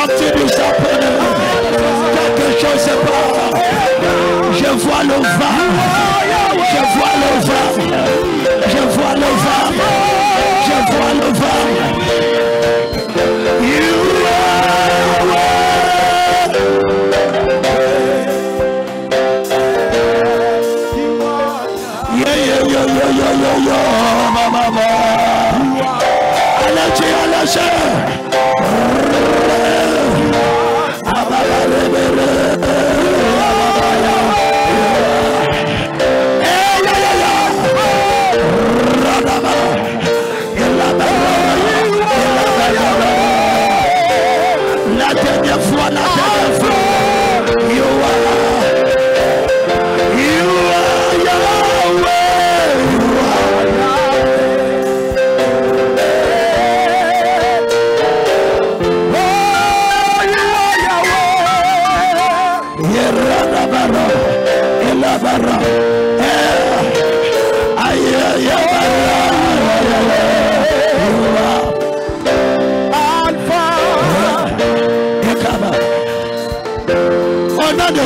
sorti du sapin. Quelque chose se passe. Je vois le vent. Je vois le vent. Je vois le vent. Je vois le vent.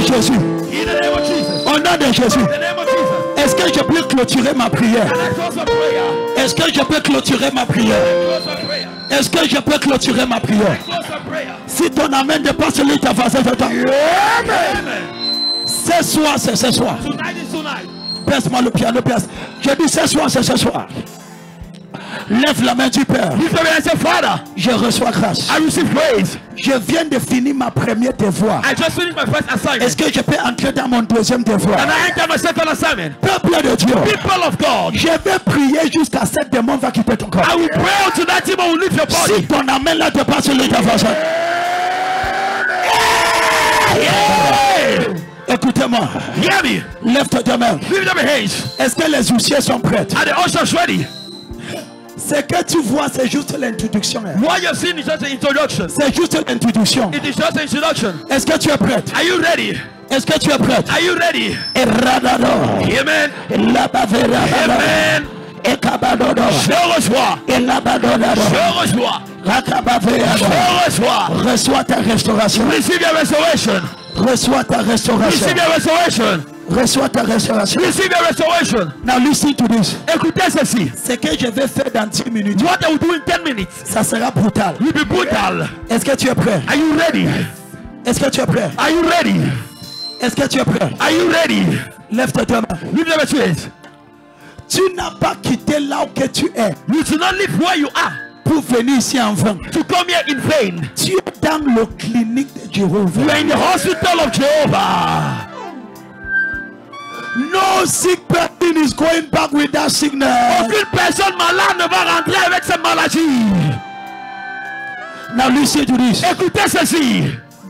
Jésus. Au nom de Jésus. Est-ce que je peux clôturer ma prière? Est-ce que je peux clôturer ma prière? Est-ce que je peux clôturer ma prière? Si ton amen dépasse celui de ta face, ce soir, c'est ce soir. Baisse-moi le piano, baisse. Je dis ce soir, c'est ce soir. Lève la main du Père. Je reçois grâce. Je viens de finir ma première devoir. Est-ce que je peux entrer dans mon deuxième devoir? Peuple de Dieu, je vais prier jusqu'à ce démon va quitter ton corps. Si ton amen là dépasse le dévotion. Écoutez-moi. Lève tes mains. Est-ce que les huissiers sont prêts? Ce que tu vois, c'est juste l'introduction. What you're seeing is just an introduction. C'est juste l'introduction. It is just an introduction. Est-ce que tu es prête? Are you ready? Est-ce que tu es prête? Are you ready? Amen. Amen. Je reçois. Je reçois. Je reçois. Reçois ta restauration. Receive your restoration. Reçois ta restauration. Receive your restoration. Reçois ta restauration. Receive your restoration. Now listen to this. Écoutez ceci. Ce que je vais faire dans 10 minutes. What I will do in 10 minutes. Ça sera brutal. Will be brutal. Est-ce que tu es prêt? Are you ready? Est-ce que tu es prêt? Are you ready? Est-ce que tu es prêt? Are you ready? Lève tes mains. Lift your hands. Tu n'as pas quitté là où que tu es. You do not live where you are. Pour venir ici en vain. To come here in vain. Tu es dans le clinique de Jéhovah. You are in the hospital of Jehovah. No sick person is going back with that sickness. Aucune personne malade ne va rentrer avec cette maladie. Now listen to this. Écoutez ceci.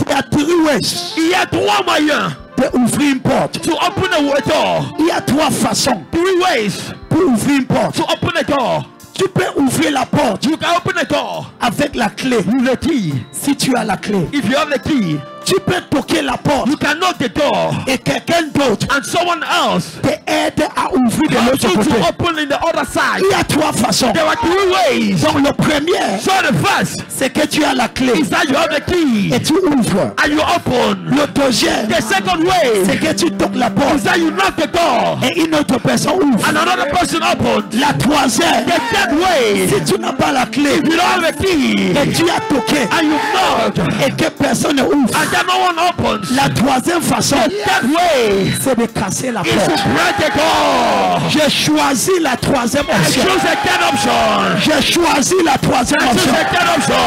There are 3 ways. Il y a 3 moyens. D'ouvrir une porte. To open a door. Il y a 3 façons. 3 ways. Pour ouvrir une porte. To open a door. Tu peux ouvrir la porte. You can open a door. Avec la clé. With the key. Si tu as la clé. If you have the key. Tu peux toquer la porte. You can knock the door. Et quelqu'un d'autre. And someone else. T'aide à ouvrir de l'autre côté. To open in the other side. Il y a 3 façons. There are 3 ways. Donc le premier. So the first. C'est que tu as la clé. Is that you have the key. Et tu ouvres. And you open. Le deuxième. The second way. C'est que tu toques la porte. Is that you knock the door. Et une autre personne ouvre. And another person opens. La troisième. The third way. Si tu n'as pas la clé. If you don't have the key. Et tu as toqué. And you knock. Et que personne ne ouvre. And then no one opens. La troisième façon. That way. C'est de casser la porte. Is to break the door. J'ai choisi la troisième option. I choose the third option. J'ai choisi la troisième option. I choose the third option.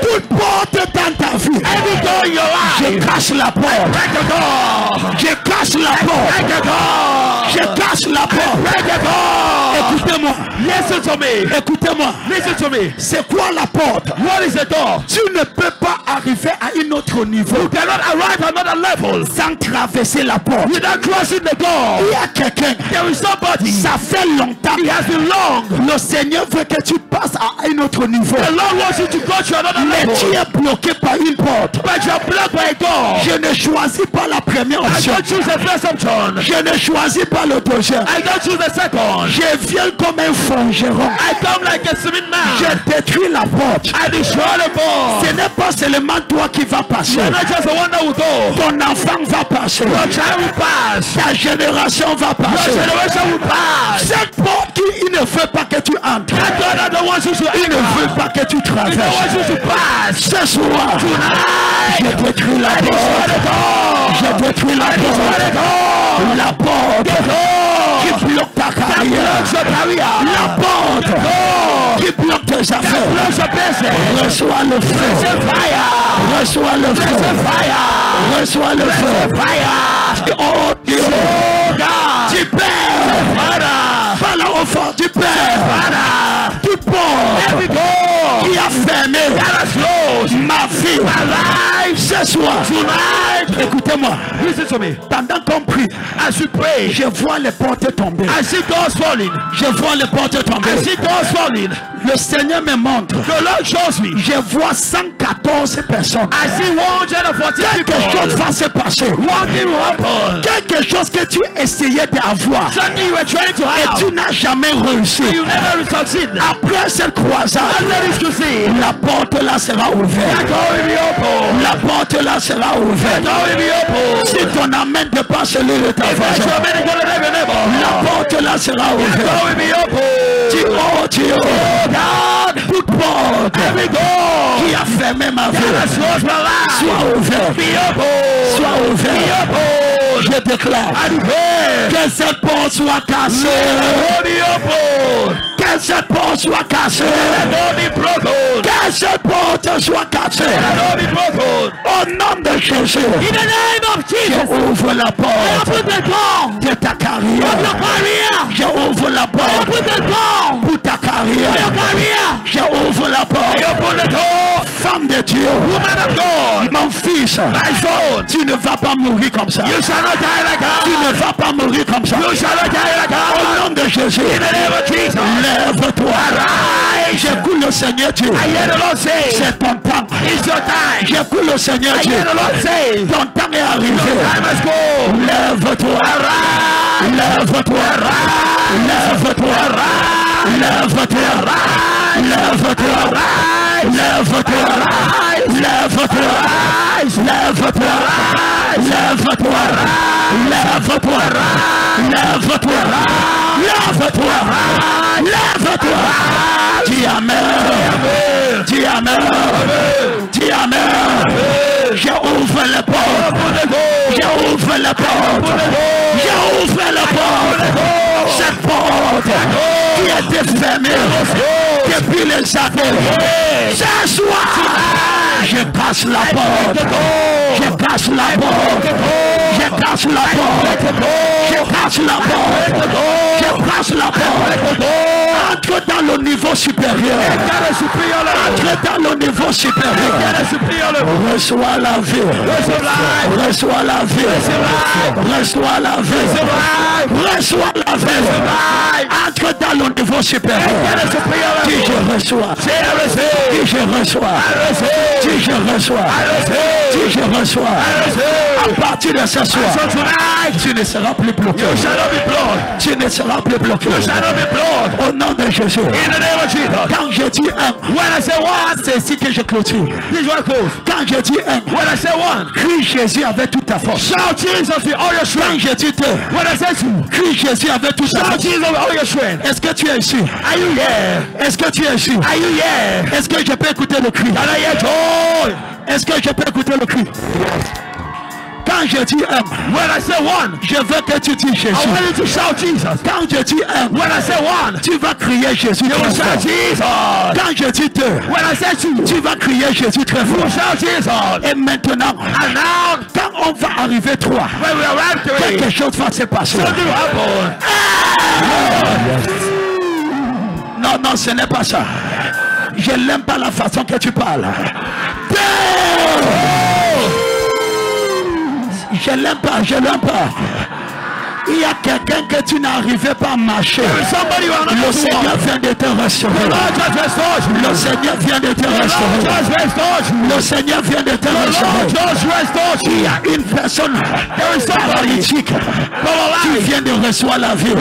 Toute porte dans ta vie. Every door in your life. Je casse la porte. Break the door. Je casse la porte. Break the door. Je casse la porte. Break the door. Écoutez-moi. Listen to me. Écoutez-moi. Listen to me. C'est quoi la porte? What is the door? Tu ne peux pas arriver à un autre niveau. You cannot arrive at another level sans traverser la porte. Without crossing the door. Il y a quelqu'un. There is somebody. Ça fait longtemps. It has been long. Le Seigneur veut que tu passes à un autre niveau. The Lord wants you to go to another level. Mais tu es bloqué par une porte. But you are blocked by a door. Je ne choisis pas la première option. I don't choose the first option. Je ne choisis pas le deuxième. I don't choose the second. Je viens comme un forgeron. I come like a cement man. Je détruis la porte. I destroy the door. Ce n'est pas seulement toi qui vas passer. You're not just the one that will go. Ton enfant va passer. Your child will pass. Ta génération va passer. Your generation will pass. Cette porte qui il ne veut pas que tu entres. That door that don't want you to Il ne enter. veut pas que tu He don't want traverses. you to pass. Ce soir, Tonight. je détruis la porte. Je détruis la porte. La porte qui bloque ta carrière. La porte qui bloque tes affaires. Reçois le feu. Reçois le feu. Reçois le feu. Oh Dieu. Tu perds. Par la offense, tu perds. Tu portes. Qui a fermé ma vie. Ce soir. Écoutez-moi. Listen to me. Pendant qu'on prie, As you pray, je vois les portes tomber. I see doors falling. Je vois les portes tomber. I see doors falling. Le Seigneur me montre. The Lord shows me. Je vois 114 personnes. I see 140 Quelque chose people. va se passer. One thing will happen. Quelque chose que tu essayais d'avoir Something you were trying to et have. tu n'as jamais réussi. You never succeed. Après cette croisade, After this crusade, la porte là sera ouverte. that door will be open. La porte là sera That ouverte. door will be open. Si ton amen ne pas celui de ta If that's voisin, your man, you're gonna have your neighbor. la porte là sera That ouverte. door will be open. Oh Dieu, God, toute porte every door qui a fermé ma vie that has closed my life, soit ouverte. be open. Soit Be ouverte. open. Je déclare I declare. que cette porte soit cassée. Let the door be open. Que cette porte soit cassée. Let the door be broken. Que cette porte soit cassée. Let the door be broken. Au nom de Jésus, In the name of Jesus, je ouvre la porte open the door de ta of carrière. your career. Je ouvre la porte Open the door pour ta of your carrière. career. Je ouvre la porte. Open the door, Femme de Dieu, woman of God. mon fils, My son, tu ne vas pas mourir comme ça. you shall not die like Tu her. ne vas pas mourir comme ça. You shall not die like Au her. nom de Jésus, In the name of Jesus, lève-toi. J'écoute le Seigneur Dieu. I hear the Lord say, C'est ton temps. it's your time. J'écoute le Seigneur I Dieu. hear the Lord say, Ton temps est arrivé. time has gone. Lève-toi. Lève-toi. Lève-toi. Lève-toi. Lève-toi. Lève-toi. Lève-toi. Lève-toi. Lève-toi. Lève-toi. Lève-toi. Lève-toi. Lève-toi. Dis Amen. Dis Amen. Dis Amen. J'ouvre la porte. J'ouvre la porte. J'ouvre la porte. Cette porte qui était fermée depuis les années. Ce soir, je casse la porte. Je casse la porte. Je casse la porte. Je casse la porte. Je casse la porte. Entre dans le niveau supérieur. Entre dans le niveau supérieur. Reçois la vie. Reçois la vie. Reçois la vie. Reçois la vie. Entre dans le niveau supérieur. Dis je reçois. Dis je reçois. Dis je reçois. Dis je reçois. À partir de ce soir, tu ne seras plus bloqué. Tu ne seras plus bloqué. Au nom de Jésus. Quand je dis un, c'est ici que je clôture. Quand je dis un, crie Jésus avec toute ta force. Quand je dis deux, crie Jésus avec toute ta force. Est-ce que tu es ici? Est-ce que tu es ici? Est-ce que je peux écouter le cri? Est-ce que je peux écouter le cri? Quand je dis un, je veux que tu dis Jésus. Quand je dis un, tu vas crier Jésus très fort. Quand je dis deux, tu vas crier Jésus très fort. Et maintenant, quand on va arriver trois, quelque chose va se passer. Non, non, ce n'est pas ça. Je n'aime pas la façon que tu parles. Je l'aime pas, je l'aime pas. Il y a quelqu'un que tu n'arrivais pas à marcher. Le Seigneur vient de te restaurer. Le Seigneur vient de te restaurer. Le Seigneur vient de te restaurer. Il y a une personne paralytique qui vient de recevoir la vie.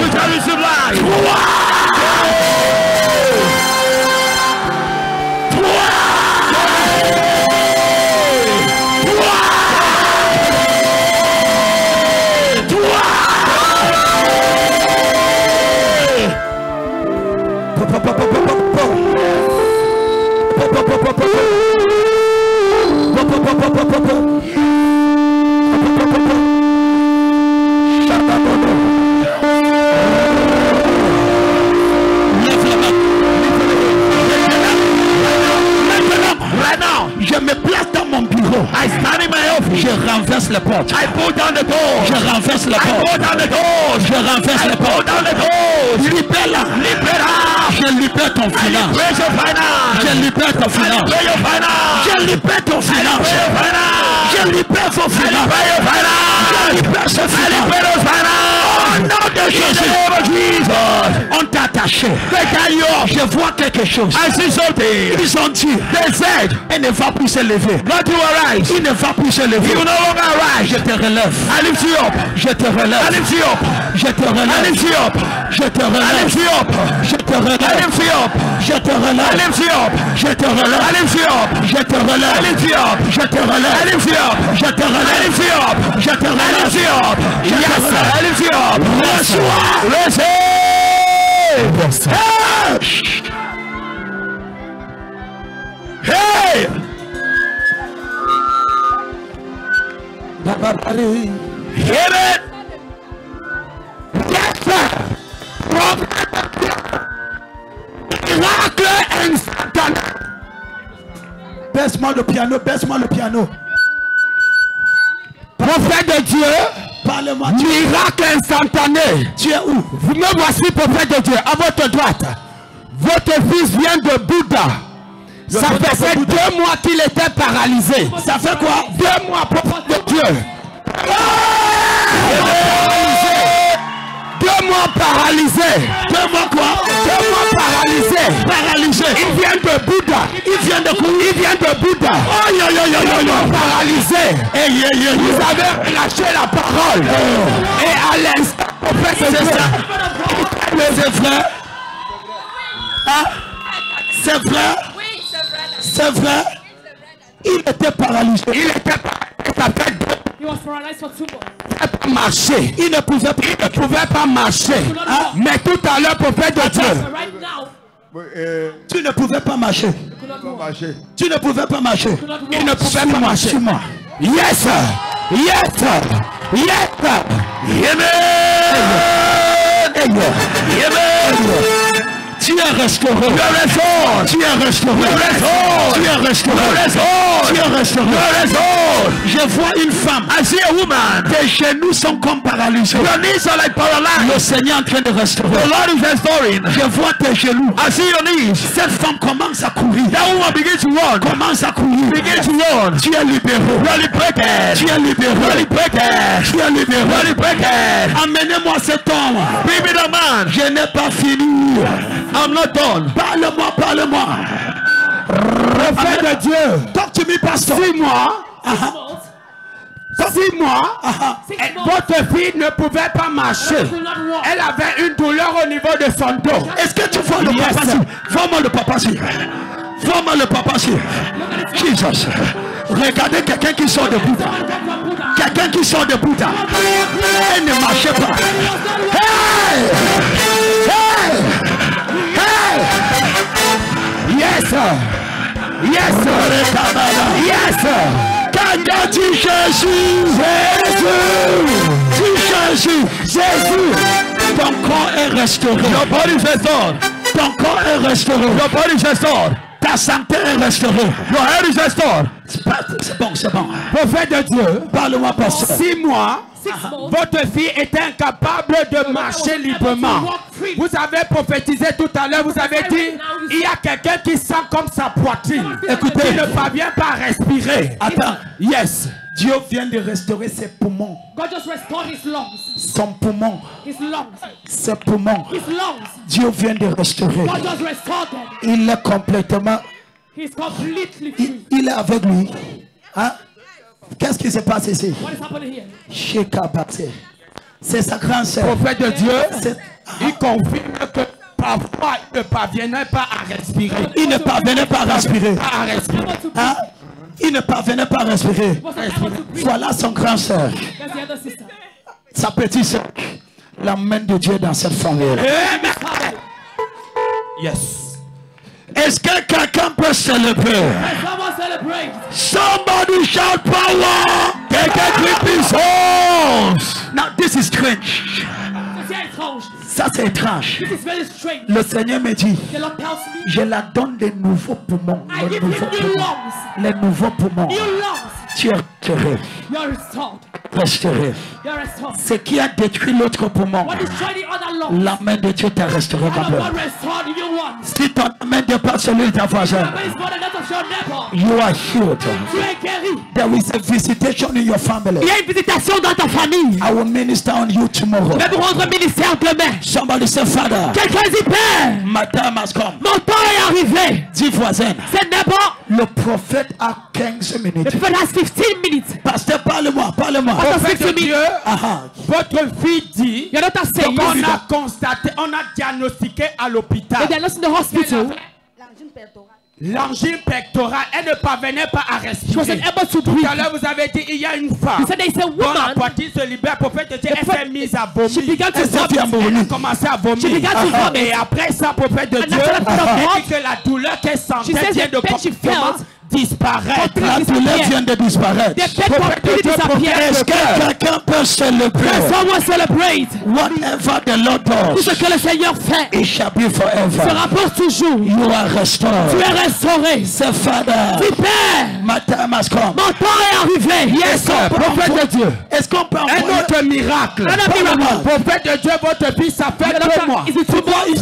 Je me place dans mon bureau. I stand in my office. Je renverse les portes. I pull down the door. Je renverse les portes. I pull down the door. Je renverse les portes. Down the door. Libère-la. Libère-la. Je libère ton finance. Je libère ton finance. Je libère ton finance. Je libère ton finance. Je libère ce finance. Oh non de Jésus. On t'a attaché. Je vois quelque chose. Ils ont dit, il ne va plus se lever. Il ne va plus se lever. Je te relève. Je te relève. Je te relève. Je te relève. Je te relève. Je te relève. Je te relève. Je te relève. Je te relève. Je te relève. Je te relève. Je te relève. Reçois. Hey! Hear it! Yes, sir! Miracle instantané. Baisse-moi le piano, baisse-moi le piano. Prophète de Dieu, parle-moi. Miracle instantané. Tu es où? Vous me voici, prophète de Dieu, à votre droite. Votre fils vient de Bouddha. Ça fait 2 mois qu'il était paralysé. Ça fait quoi? 2 mois, prophète de Dieu. 2 mois paralysé. 2 mois quoi? 2 mois paralysé. Paralysé. Il vient de Bouddha. Il vient de quoi? Il vient de Bouddha. Paralysé. Vous avez lâché la parole. Et à l'instant, prophète de Dieu. C'est vrai. Ah, c'est vrai. C'est vrai. Il était paralysé. Il était paralysé. Pas marcher. Il ne pouvait pas marcher. Hein? Mais tout à l'heure, prophète de Dieu. Tu ne pouvais pas marcher. Tu ne pouvais pas marcher. Il ne pouvait pas marcher. Yes. Yes. Yes. Tu es restauré. Tu es restauré. Tu es restauré. Tu es restauré. Je vois une femme. I see a woman. Tes genoux sont comme paralysés. Your knees are like paralyzed. Le Seigneur est en train de restaurer. The Lord is restoring. Je vois tes genoux. I see your knees. Cette femme commence à courir. That woman begins to run. Commence à courir. Begins to run. Tu es libéré. Really breaked. Tu es libéré. Really breaked. Tu es libéré. Really breaked. Amenez-moi cet homme. Bring me the man. Je n'ai pas fini. I'm not done. Parle-moi, parle-moi. Prophète de Dieu. Talk to me, pastor. 6 mois. 6 mois. Votre fille ne pouvait pas marcher. Elle avait une douleur au niveau de son dos. Est-ce que tu vois le papaci? Vois-moi le papaci. Vois-moi le papaci. Jesus. Regardez quelqu'un qui sort de Bouddha. Quelqu'un qui sort de Bouddha. Elle ne marchait pas. Hey! Hey! Hey! Yes! Yes! Yes! Quand tu Jésus! Jésus! Jésus! Ton corps est restauré. Your body is restored. Ton corps est restauré. Your body is restored. Ta santé est restaurée. Your head is restored. C'est bon, c'est bon. Prophète de Dieu, parle-moi pas ça. 6 mois. Votre fille était incapable de marcher librement. Vous avez prophétisé tout à l'heure, vous avez dit, il y a quelqu'un qui sent comme sa poitrine. Écoutez, il ne parvient pas à respirer. Attends. Yes. Dieu vient de restaurer ses poumons. God just restored his lungs. Son poumon. His lungs. Ses poumons. His lungs. Dieu vient de restaurer. God just restored them. Il est complètement. He's completely free. Il est avec lui. Hein? Qu'est-ce qui se passe ici? What is happening here? Shekabate. C'est sa grande sœur. Prophète de Dieu, il confirme que parfois il ne parvenait pas à respirer. Il ne parvenait pas à respirer. À respirer. Hein? Il ne parvenait pas à respirer. Voilà son grand sœur. That's the other sister. Sa petite sœur. La main de Dieu dans cette famille. Yes. Est-ce que quelqu'un peut célébrer? Someone celebrate. Somebody shout power. Quelqu'un crie puissance. Now this is strange. C'est étrange. Ça c'est étrange. This is very strange. Le Seigneur me dit, The Lord tells me, je la donne des nouveaux poumons. I Les give nouveaux him new poumons. lungs. Les nouveaux poumons. New lungs. Tu es restauré. You're restored. Restauré. You're restored. Ce qui a détruit l'autre poumon, What destroyed the other lungs? la main de Dieu t'a restauré. God Ma God belle. restored the new ones. Si ton main dépasse celui de ta voisine, But it's more than that of your neighbor. you are healed. Tu es guéri. There is a visitation in your family. Il y a une visitation dans ta famille. I will minister on you tomorrow. Je vais vous rendre ministère demain. Somebody say, Father, Quelqu'un dit, Père, my time has come. mon temps est arrivé. Dis voisin, C'est neighbor. le prophète a 15 The minutes. prophet has 15 minutes. Pasteur, parle-moi, parle-moi. Prophète de Dieu, Aha. votre fille dit Your daughter says, on a constaté, on a diagnostiqué à l'hôpital they are not in the hospital. l'angine pectorale, elle ne parvenait pas à She wasn't respirer. able to Tout breathe. à l'heure, vous avez dit, il y a une femme You said there is a dont la woman. poitrine se libère. Prophète de Dieu, elle s'est mise à vomir. She began to Elle s'est vomit. vomir. Elle a commencé à vomir. She began to vomit. Et après ça, prophète de And Dieu, after that, elle dit que la douleur qu'elle She sentait says vient the de pain she complètement felt disparaître. La douleur vient de disparaître. The pain completely disappeared. Est-ce que quelqu'un peut célébrer? Someone celebrate. Whatever the Lord Tout ce does, que le Seigneur fait it shall be forever. sera pour toujours. You are Tu restored. es restauré. Say, Father, Dis, Père, my time has come. mon temps est arrivé. Yes, sir. Prophète de Dieu. Est-ce qu'on peut Un envoyer autre miracle. Prophète de Dieu, votre fille, ça fait 2 mois. Is it too much?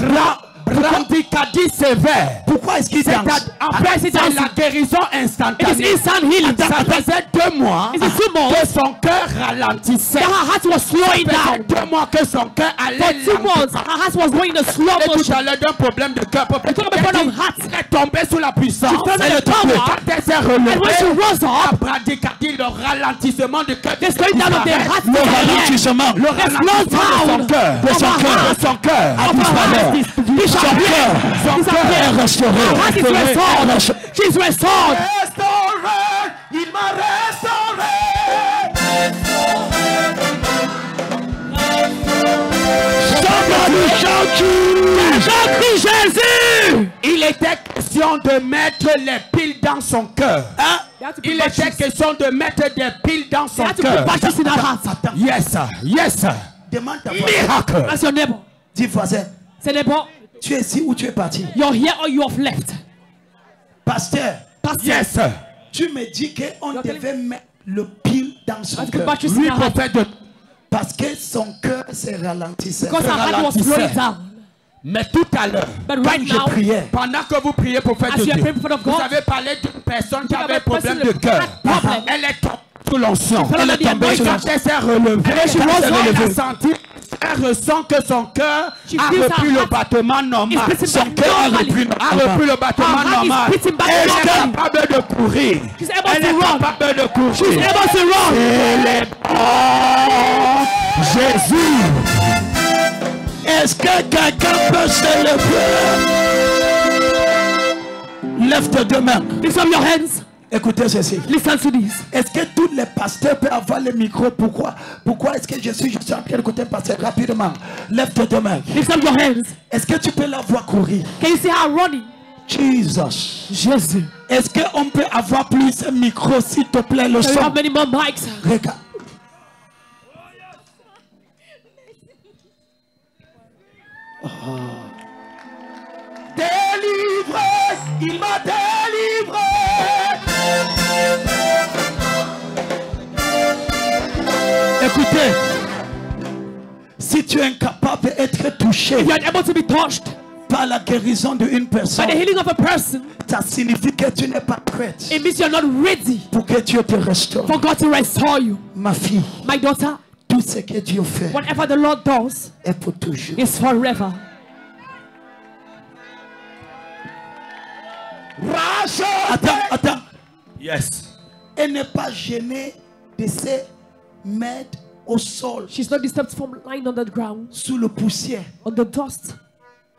Brandicadie sévère. Pourquoi est-ce qu'il danse? En fait, c'est la guérison It instantanée. is instant healing. Ça faisait 2 mois Is it 2 months? que son cœur ralentissait. That her heart was slowing Ça faisait down. 2 mois que son cœur For allait 2 months, her heart was going in a slow Et tout motion. à l'heure d'un problème de cœur. Talk about a problem of heart. Elle est tombée sous la puissance. She fell Elle in est the power. tombée. Quand elle s'est And when she relevée, rose up, Brandicadie, le ralentissement du cœur. the slowing down of the heart Le ralentissement Le ralentissement de son cœur. de son cœur De son cœur. a disparu. Son cœur est restauré. her heart is restored. She's restored. Restauré, il m'a restauré. Somebody shout you. Jean-Christ Jésus. Il était question de mettre les piles dans son cœur. Il était question de mettre des piles dans son That's cœur. a in her heart. Yes, sir. Yes, sir. Demande ta voix. Miracle. That's your neighbor. Dis voisin, C'est neighbor. tu es ici ou tu es parti? You're here or you have left. Pasteur, Yes, sir. tu me dis qu'on devait mettre le pile dans son That's the cœur. batteries in Lui, her heart. prophète de... Parce que son cœur s'est ralentissé. Because her heart was slowing down. Mais tout à l'heure, But Quand right je now, priais, pendant que vous priez, prophète As de you are Dieu, praying for the vous God, avez parlé d'une personne qui you avait un have a problème person de cœur. that had problem. Elle est tombée sous l'onction. Elle est tombée Et sous quand l'onction. elle s'est relevée, she quand was elle up, a senti, elle ressent que son cœur She a feels repris her le heart battement normal. is beating Son back cœur a normally. repris le battement Her heart is normal. beating back Elle est normally. capable de courir. She's able Elle to est run. capable de courir. She's able to run. Elle est... Oh, Jésus. est-ce que quelqu'un peut célébrer? Lève tes 2 mains. Lift up your hands. Écoutez ceci. Listen to this. Est-ce que tous les pasteurs peuvent avoir le micro? Pourquoi est-ce que je suis en train d'écouter pasteur rapidement? Lève tes 2 mains. Lift up your hands. Est-ce que tu peux la voir courir? Can you see her running? Jesus. Jésus. Est-ce qu'on peut avoir plus de micro, s'il te plaît, le Do you son? have many more mics? Regarde. Délivré, il m'a délivré. Écoutez, si tu es incapable d'être touché, If you are able to be touched, Par la guérison d'une personne, by the healing of a person, ça signifie que tu n'es pas prête it means you're not ready pour que Dieu te restaure. for God to restore you. Ma fille, My daughter, tout ce que Dieu fait whatever the Lord does est pour toujours. is forever. Attends. Yes. Elle n'est pas gênée de se mettre au sol, She's not disturbed from lying on the ground, sous le poussière. on the dust.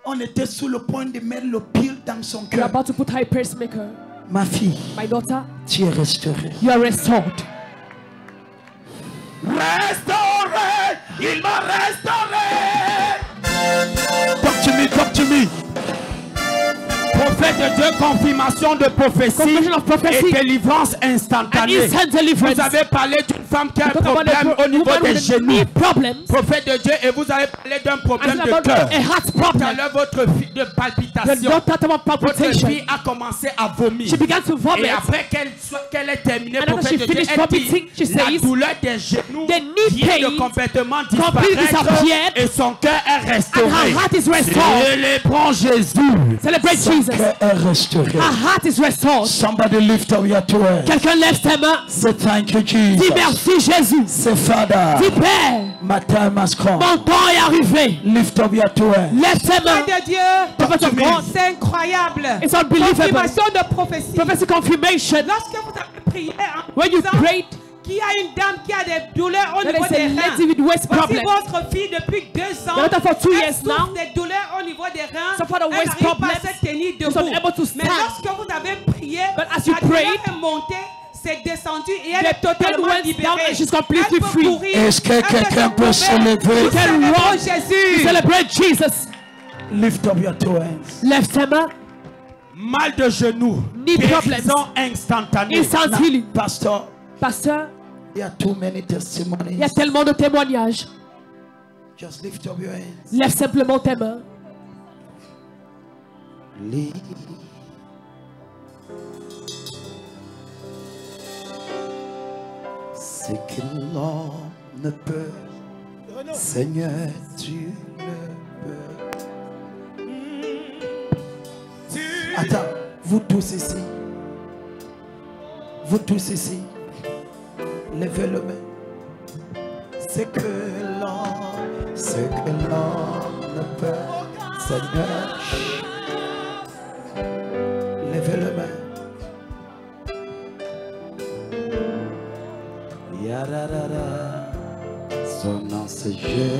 On était sur le point de mettre le pile dans son You're cœur. about to put her a pacemaker. Ma fille, My daughter, tu es restaurée. you are restored. Restauré, il m'a restauré. Talk to me. Prophète de Dieu, confirmation de prophétie Confirmation of prophecy. et délivrance And instantanée. instant deliverance. Vous avez parlé d'une femme qui a un Talk about problème a au niveau woman des with genoux. problems. Prophète de Dieu, et vous avez parlé d'un problème And de about cœur. a heart Tout à problem. l'heure, votre fille de The palpitation. daughter about Votre palpitation. fille a commencé à vomir. She began to vomit. Et après qu'elle ait terminé, And after prophète she de Dieu, finished elle dit, vomiting, she la says, douleur des genoux the knee vient de pain complètement completely disparaître disappeared. et son cœur est restauré. And her heart is restored. Célébrons Jésus. Celebrate Son Jesus. cœur est restauré. Her heart is restored. Somebody lift up your two hands. Quelqu'un lève ses mains. Say thank you, Dis Jesus. merci Jésus. Say Father, Dis Père, my time has come. mon temps est arrivé. Lift up your two hands. Lève ses mains. de Dieu, Prophet of God. c'est incroyable. It's unbelievable. Confirmation de prophétie. Prophecy confirmation. Lorsque vous avez prié en When you disant prayed, qu'il y a une dame qui a des douleurs au there niveau is a des reins. lady with waist Voici problem. votre fille depuis 2 ans. The daughter for 2 Elle years souffre now. des douleurs au niveau des reins. Suffer the Elle waist n'arrive pas problems. à se tenir She's debout. unable to Mais stand. lorsque vous avez prié, But as you la douleur prayed, est montée, c'est descendu et elle the est totalement pain went libérée. down and she's completely Elle peut free. courir. Est-ce que Elle peut quelqu'un se peut se lever. lever? Nous célébrons To Jésus. celebrate Jesus. Lift up your two hands. Lève ses mains. Mal de genoux. Knee problems. Guérison instantanée. Instant healing. Pastor, Pasteur, there are too many il y a testimonies. tellement de témoignages. Just lift up your hands. Lève simplement tes mains. Lead. C'est que l'homme ne peut, Seigneur, tu ne peux. Attends, vous tous ici, levez le main. C'est que l'homme ne peut, Seigneur. Levez le main. Yararara, son nom c'est Dieu.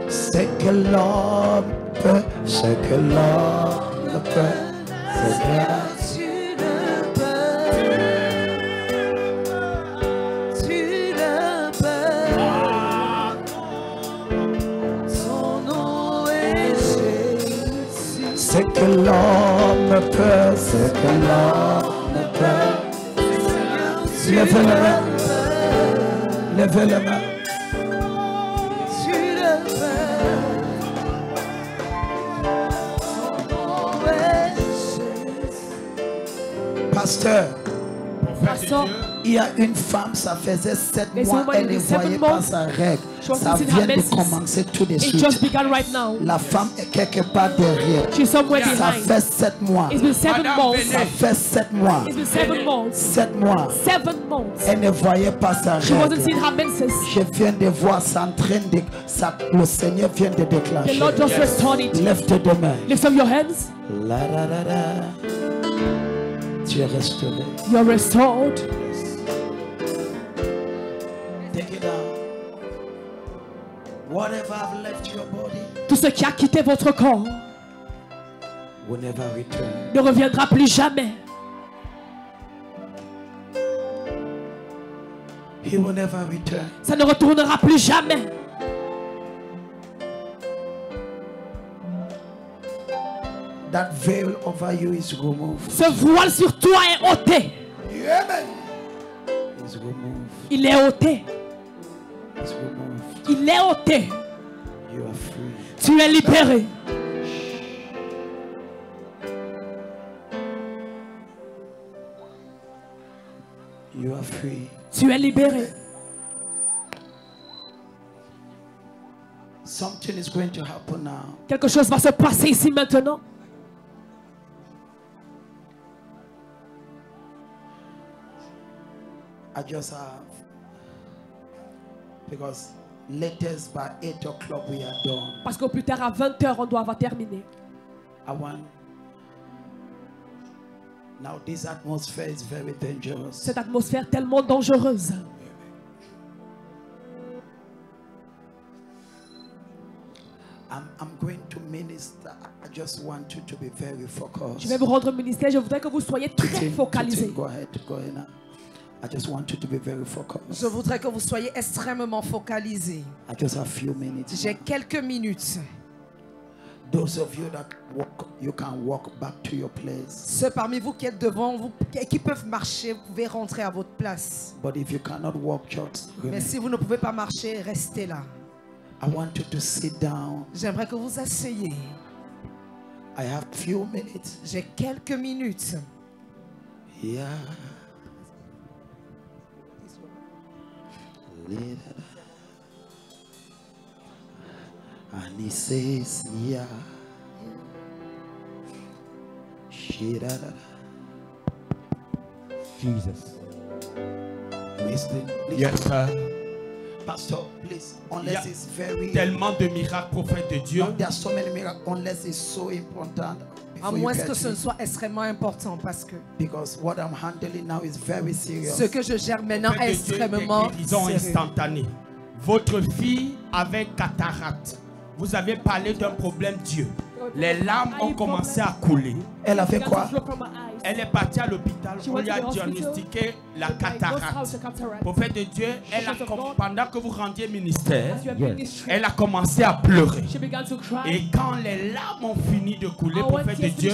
C'est que l'homme peut, c'est que l'homme ne peut, Seigneur. C'est que l'homme peut, c'est que l'homme peut. Levez la main. Levez la main. Pasteur, Pasteur, il y a une femme, ça faisait 7 There's a mois, woman elle ne in 7 voyait pas months. sa règle. She was Ça missing vient her de menses. commencer tout de it suite. just began right now. La femme est quelque part derrière. She's somewhere Ça behind. fait 7 mois. It's been 7 Madame months. Benet. Ça fait 7 mois. It's been 7 months. 7 mois. 7 months. Elle ne voyait pas sa She wasn't règle. seeing her menses. Je viens de voir ça en train de... le Seigneur vient de The déclencher. Lord just restored it. Lève tes deux mains. Lift up your hands. La, la, la, la. Tu es restauré. You're restored. Take it out. Whatever have left your body Tout ce qui a quitté votre corps will never return. ne reviendra plus jamais. He will never return. Ça ne retournera plus jamais. That veil over you is removed. Ce voile sur toi est ôté. Is removed. Il est ôté. Is removed. Il est ôté. You are free. Tu es libéré. You are free. Tu es libéré. Something is going to happen now. Quelque chose va se passer ici maintenant. I just have, because latest by 8 o'clock we are done. Parce qu'au plus tard à 20h, on doit avoir terminé. I want. Now this atmosphere is very dangerous. Cette atmosphère tellement dangereuse. I'm going to minister. I just want you to be very focused. Je vais vous rendre ministère. Je voudrais que vous soyez très focalisés. Go ahead now. I just want you to be very focused. Je voudrais que vous soyez extrêmement focalisés. I just have few minutes. J'ai quelques minutes. Those of you that walk, you can walk back to your place. Ceux parmi vous qui êtes devant vous et qui peuvent marcher, vous pouvez rentrer à votre place. But if you cannot walk, just Mais si vous ne pouvez pas marcher, restez là. I want you to sit down. J'aimerais que vous asseyez. I have few minutes. J'ai quelques minutes. Yeah. And he says, yeah. Jesus. Listen. Yes, sir. Pastor, please, unless it's very Tellement de miracles, prophète de Dieu. no, there are so many miracles, unless it's so important. À before you moins get que ce ne it. soit extrêmement important parce que Because what I'm handling now is very serious. ce que je gère maintenant est Prophète de Dieu, extrêmement des guérisons sérieux. instantanées. Votre fille avait cataracte. Vous avez parlé d'un problème Dieu. Les larmes ont commencé à couler. Elle a fait quoi? Elle est partie à l'hôpital. On lui a diagnostiqué la cataracte. Prophète de Dieu, pendant que vous rendiez ministère, elle a commencé à pleurer. Et quand les larmes ont fini de couler, prophète de Dieu,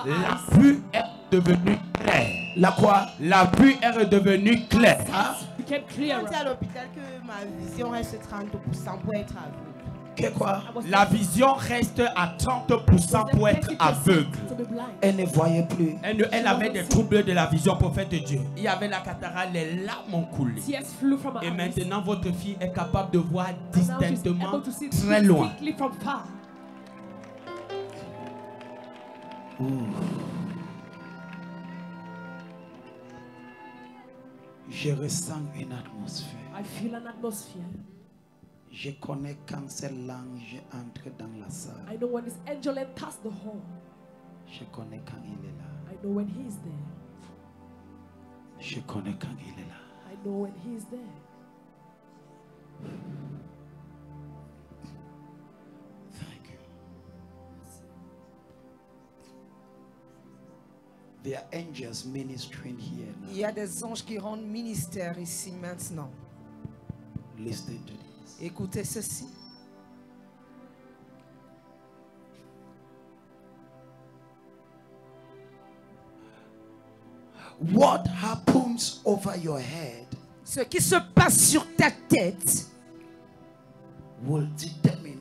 la vue est devenue claire. La quoi? La vue est redevenue claire. Quand c'est à l'hôpital que ma vision reste 30% pour être aveugle. Que quoi? La vision reste à 30% pour être aveugle. Elle ne voyait plus. Elle avait des troubles de la vision, prophète de Dieu. Il y avait la cataracte, les larmes ont coulé. Et maintenant, votre fille est capable de voir distinctement très loin. Je ressens une atmosphère. I feel an atmosphere. Je connais quand c'est l'ange entre dans la salle. I know when his angel enters the hall. Je connais quand il est là. I know when he's there. Je connais quand il est là. I know when he's there. Thank you. There are angels ministering here now. Il y a des anges qui rendent ministère ici maintenant. Listen to this. Écoutez ceci. What happens over your head Ce qui se passe sur ta tête will determine.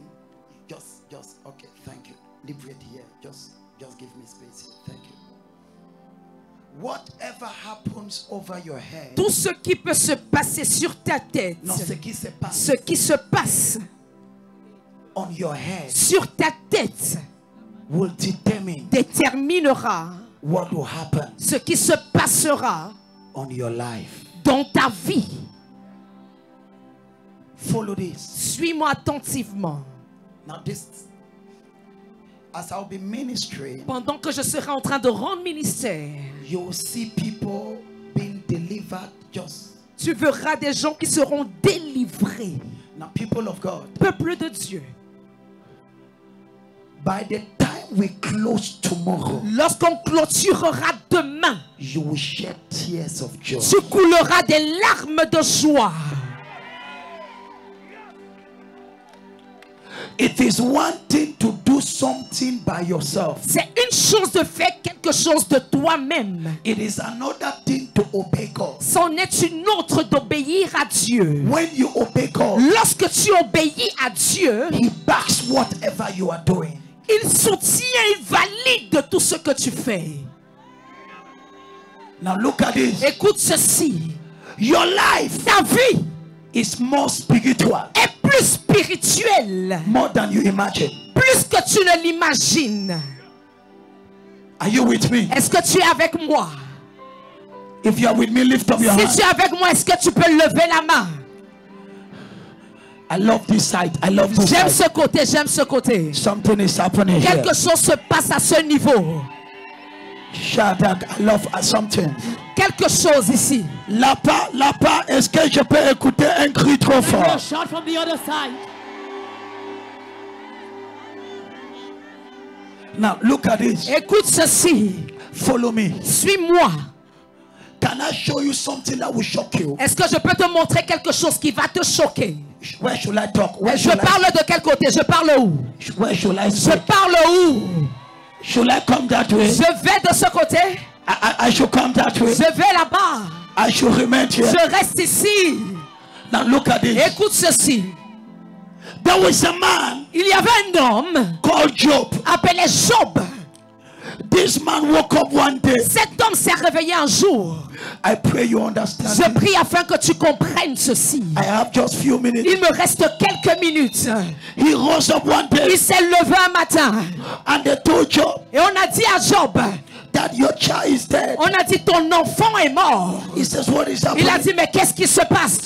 Just okay. Thank you. Leave it here. Just give me space here. Thank you. Whatever happens over your head. tout ce qui peut se passer sur ta tête, Non, ce qui se passe. ce qui se passe On your head sur ta tête will determine déterminera what will happen ce qui se passera on your life. dans ta vie. Follow this. Suis-moi attentivement. Now this, as I'll be ministering, Pendant que je serai en train de rendre ministère, you will see people being delivered just. tu verras des gens qui seront délivrés. Now, people of God, Peuple de Dieu, by the time we close tomorrow, lorsqu'on clôturera demain, you will shed tears of joy. tu couleras des larmes de joie. It is one thing to do something by yourself. C'est une chose de faire quelque chose de toi-même. It is another thing to obey God. C'en est une autre d'obéir à Dieu. When you obey God, Lorsque tu obéis à Dieu, He backs whatever you are doing. il soutient, il valide tout ce que tu fais. Now look at this. Écoute ceci. Your life Ta vie is more spiritual. Est plus spirituel. More than you imagine. Plus que tu ne l'imagines. Are you with me? Est-ce que tu es avec moi? If you are with me, lift up your hand. Si tu es avec moi, est-ce que tu peux lever la main? I love this side. I love this J'aime side. ce côté, j'aime ce côté. Something is happening here. Quelque chose se passe à ce niveau. Shadrach, I love something. Quelque chose ici. Là-bas, est-ce que je peux écouter un cri trop fort? Shout from the other side. Now look at this. Écoute ceci. Follow me. Suis-moi. Can I show you something that will shock you? Est-ce que je peux te montrer quelque chose qui va te choquer? Where should I talk? Je parle de quel côté? Je parle où? Where should I Je speak? parle où? Should I come that way? Je vais de ce côté. I should come that way. Je vais là-bas. I should remain here. Je reste ici. Now look at this. Écoute ceci. There was a man Il y avait un homme called Job. appelé Job. This man woke up one day. Cet homme s'est réveillé un jour. I pray you understand. Je prie afin que tu comprennes ceci. I have just few minutes. Il me reste quelques minutes. He rose up one day Il s'est levé un matin. and they told Job Et on a dit à Job, that your child is dead. on a dit ton enfant est mort. He says, what is Il a happening? dit mais qu'est-ce qui se passe?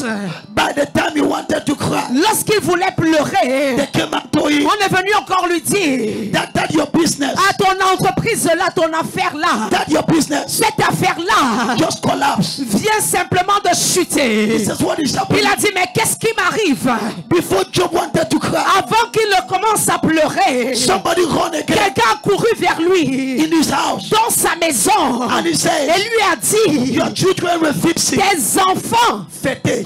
By the time he wanted to cry, Lorsqu'il voulait pleurer, they came and told him on est venu encore lui dire, that your business, à ton entreprise là, ton affaire là, that your business cette affaire là just collapsed. vient simplement de chuter. He says, what is happening? Il a dit mais qu'est-ce qui m'arrive? Before Job wanted to cry, Avant qu'il ne commence à pleurer, somebody run again quelqu'un a couru vers lui in his house dans sa maison and he et said, lui a dit, your children were fixing. tes enfants Fêter.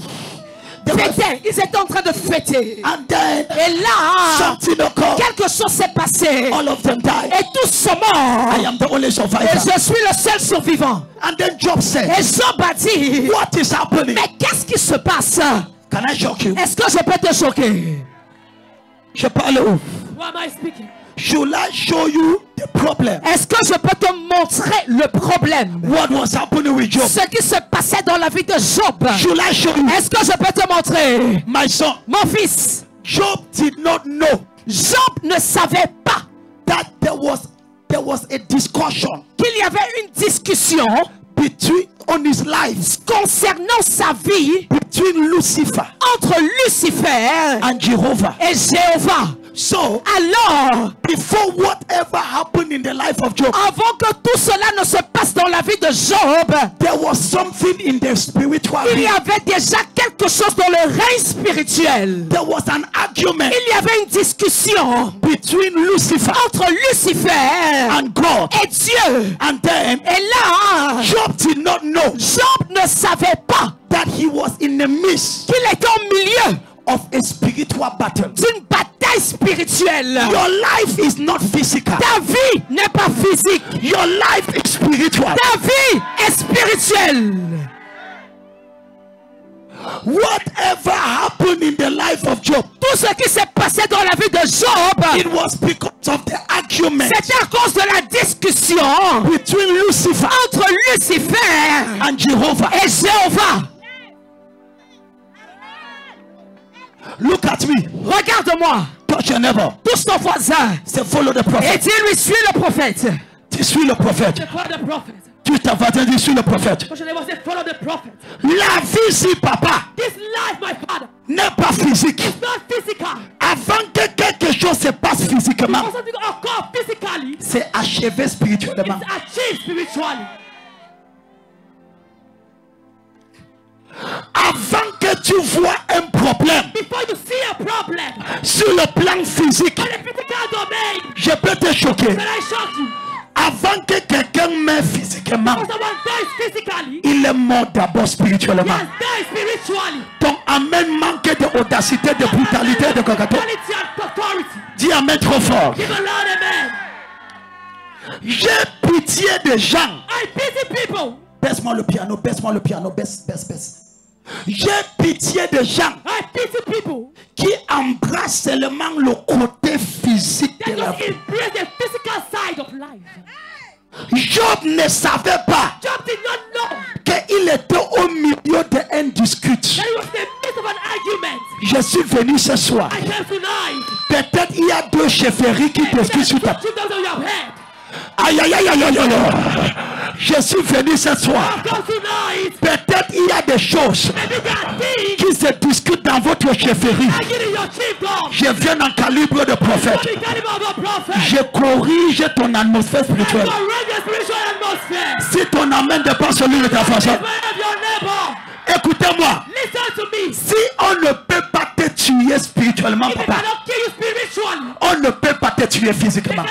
They were- fêtaient, ils étaient en train de fêter. And then Et là, something occurred. quelque chose s'est passé All of them died. et tous sont morts. I am the only Et survivor. je suis le seul survivant. And then Job said, Et Job a dit, what is happening? mais qu'est-ce qui se passe? Can I shock you? Est-ce que je peux te choquer? Je parle où? Who am I speaking? Should I show you the problem? Est-ce que je peux te montrer le problème? What was happening with Job? Ce qui se passait dans la vie de Job. Should I show you? Est-ce que je peux te montrer? My son, Mon fils, Job did not know Job ne savait pas that there was a discussion qu'il y avait une discussion on his life concernant sa vie between Lucifer entre Lucifer and Jehovah. et Jéhovah. So, Alors, before whatever happened in the life of Job, avant que tout cela ne se passe dans la vie de Job, there was something in the spiritual il y realm. avait déjà quelque chose dans le règne spirituel. There was an argument Il y avait une discussion between Lucifer entre Lucifer and God. et Dieu. And then Et là, Job did not know Job ne savait pas that he was in the midst qu'il était au milieu of a spiritual battle. d'une bataille spirituelle. Your life is not physical. Ta vie n'est pas physique. Your life is spiritual. Ta vie est spirituelle. Whatever happened in the life of Job, Tout ce qui s'est passé dans la vie de Job, it was because of the argument c'était à cause de la discussion between Lucifer entre Lucifer and Jehovah. et Jéhovah. Look at me. Regarde-moi. Touch your neighbor. Touche ton voisin. Say, follow the Et prophet. dis-lui, suis le prophète. Suis le prophète. Follow the prophet. Tu t'en vas dire, suis le prophète. Because your neighbor said, follow the prophet. La vie, si papa, This life, my father, n'est pas physique. is not physical. Avant que quelque chose se passe physiquement, Because something occurs physically, c'est achevé spirituellement. it's achieved spiritually. Avant que tu vois un problème Before you see a problem sur le plan physique, in the physical domain, je peux te choquer. can I shock you? Avant que quelqu'un meure physiquement, When someone dies physically, il est mort d'abord he spirituellement. has died spiritually. Ton amen manque d'audacité, de brutalité, de cocato. Quality and authority. Dis amen trop fort. Give a loud amen. J'ai pitié des gens. I pity people. Baisse-moi le piano, baisse-moi le piano, baisse, baisse, baisse. J'ai pitié des gens I pity people qui embrassent seulement le côté physique de that la just vie. embrace the physical side of life. Job ne savait pas Job did not know qu'il était au milieu d'un dispute. that he was in the midst of an Je suis venu ce soir. Peut-être il y a 2 chefferies qui discutent sur ta tête. Aïe, aïe, aïe, aïe, aïe, aïe. Je suis venu ce soir. Peut-être il y a des choses qui se discutent dans votre chefferie. Je viens en calibre de prophète. Je corrige ton atmosphère spirituelle. Si ton amen dépasse celui de ta façon, écoutez-moi. Si on ne peut pas te tuer spirituellement, papa, on ne peut pas te tuer physiquement.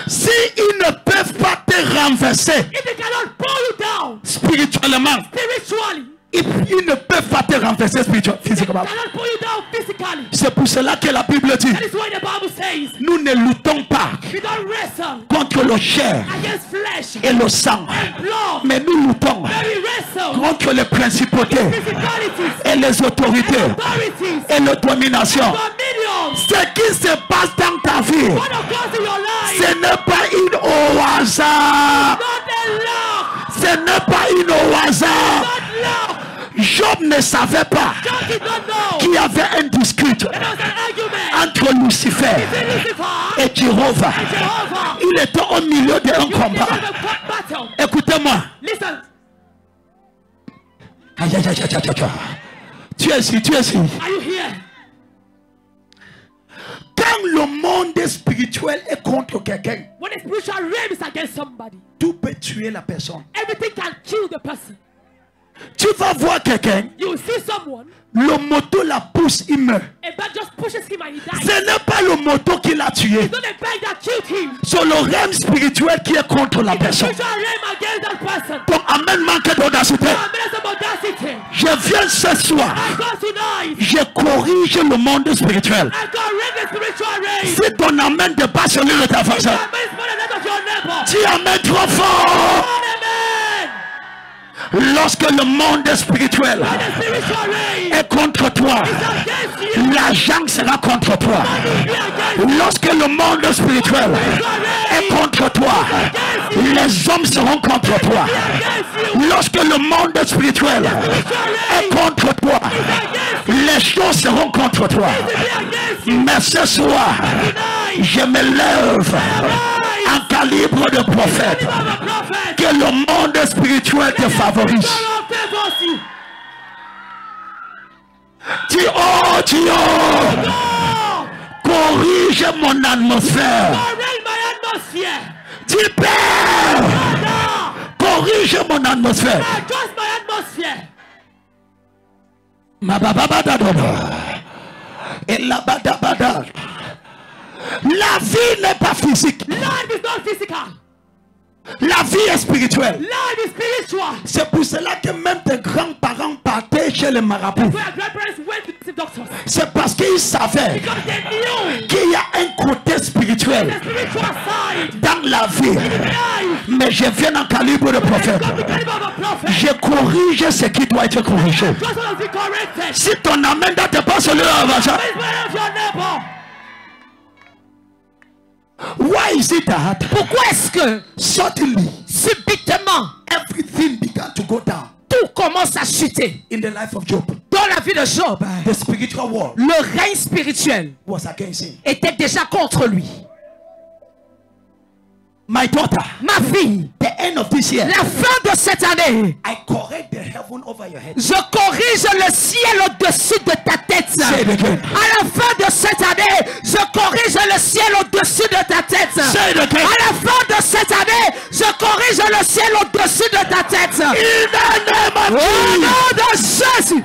Si ils ne peuvent pas te renverser spirituellement, ils ne peuvent pas te renverser physiquement. C'est pour cela que la Bible dit, nous ne luttons pas contre le chair et le sang, mais nous luttons contre les principautés et les autorités et les dominations. Ce qui se passe dans ta vie, ce n'est pas une au hasard. Ce n'est pas une au hasard. Job ne savait pas qu'il y avait un dispute entre Lucifer et Jéhovah. Il était au milieu d'un combat. Écoutez-moi. Aïe, aïe, aïe, aïe, aïe. Tu es ici, tu es ici. Quand le monde spirituel est contre quelqu'un, tout peut tuer la personne. Tu vas voir quelqu'un, le moto la pousse, il meurt. Ce n'est pas le moto qui l'a tué. C'est le rêve spirituel qui est contre la personne. Ton amen manque d'audacité. Je viens ce soir. Je corrige le monde spirituel. Si ton amen dépasse celui de ta façon, tu amènes trop fort. Lorsque le monde spirituel est contre toi, l'argent sera contre toi. Lorsque le monde spirituel est contre toi, les hommes seront contre toi. Lorsque le monde spirituel est contre toi, les choses seront contre toi. Mais ce soir, je me lève en calibre de prophète. Que le monde spirituel te favorise. Dieu, corrige mon atmosphère. Dis Père, corrige mon atmosphère. Ma bababada et la badabada. La vie n'est pas physique. La vie est spirituelle. C'est pour cela que même tes grands-parents partaient chez les marabouts. C'est parce qu'ils savaient qu'il y a un côté spirituel dans la vie. Mais je viens en calibre de prophète. Je corrige ce qui doit être corrigé. Si ton amen n'était pas celui là, why is it that? Pourquoi est-ce que suddenly, subitement, everything began to go down? Tout commence à chuter. In the life of Job. Dans la vie de Job, the spiritual world, le règne spirituel was against him. Était déjà contre lui. My daughter, ma fille, the end of this year, la fin de cette année, I correct the heaven over your head. Je corrige le ciel au-dessus de ta tête. Say it again. À la fin de cette année, je corrige le ciel au-dessus de ta tête. Say it again. À la fin de cette année, je corrige le ciel au-dessus de ta tête. In the name of Jesus. Au nom de Jésus.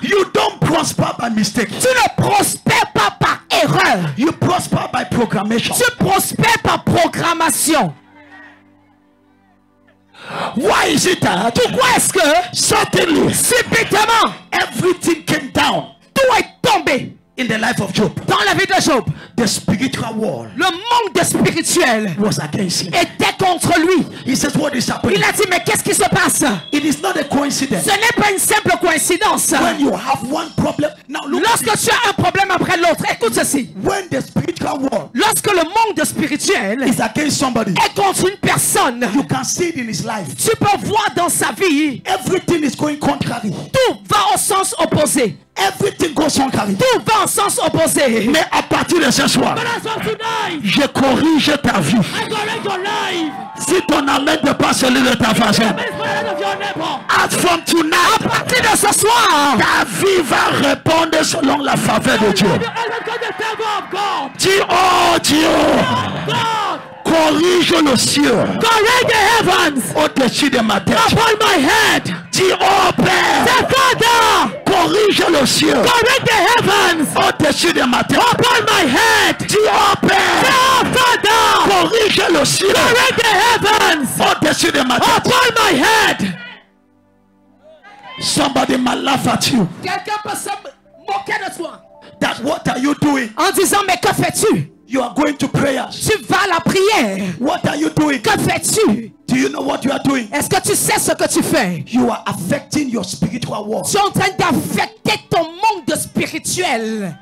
You don't prosper by mistake. Tu ne prospères pas par erreur. You prosper by programmation. Tu prospères par programmation. Why is it that? Pourquoi est-ce que suddenly, subitement, everything came down? Tout est tombé. In the life of Job. Dans la vie de Job, the spiritual world, le monde spirituel was against him. Était contre lui. He says, what is happening? Il a dit, mais qu'est-ce qui se passe? It is not a coincidence. Ce n'est pas une simple coïncidence. When you have one problem, Lorsque tu as un problème après l'autre, écoute ceci. When the spiritual world Lorsque le monde spirituel is against somebody, est contre une personne, you can see it in his life. tu peux voir dans sa vie, Everything is going contrary. tout va au sens opposé. Everything goes contrary. Tout va au sens opposé. Mais à partir de ce soir, je corrige ta vie. Si ton amen n'est pas celui de ta façon, as from tonight, À partir de ce soir, ta vie va répondre selon la faveur de Dieu. Dis, oh Dieu, corrige le ciel correct the heavens au-dessus de ma tête. upon my head. Dis, oh Père, Say, Father, corrige le ciel correct the heavens au-dessus de ma tête. upon my head. Dis, oh Père, Oh, Father, corrige le ciel correct the heavens au-dessus de ma tête. upon my head. Somebody might laugh at you. Quelqu'un peut se moquer de toi That what are you doing? en disant, mais que fais-tu? You are going to prayers. Tu vas à la prière. What are you doing? Que fais-tu? Do you know what you are doing? Est-ce que tu sais ce que tu fais? You are affecting your spiritual world. Tu es en train d'affecter ton monde spirituel.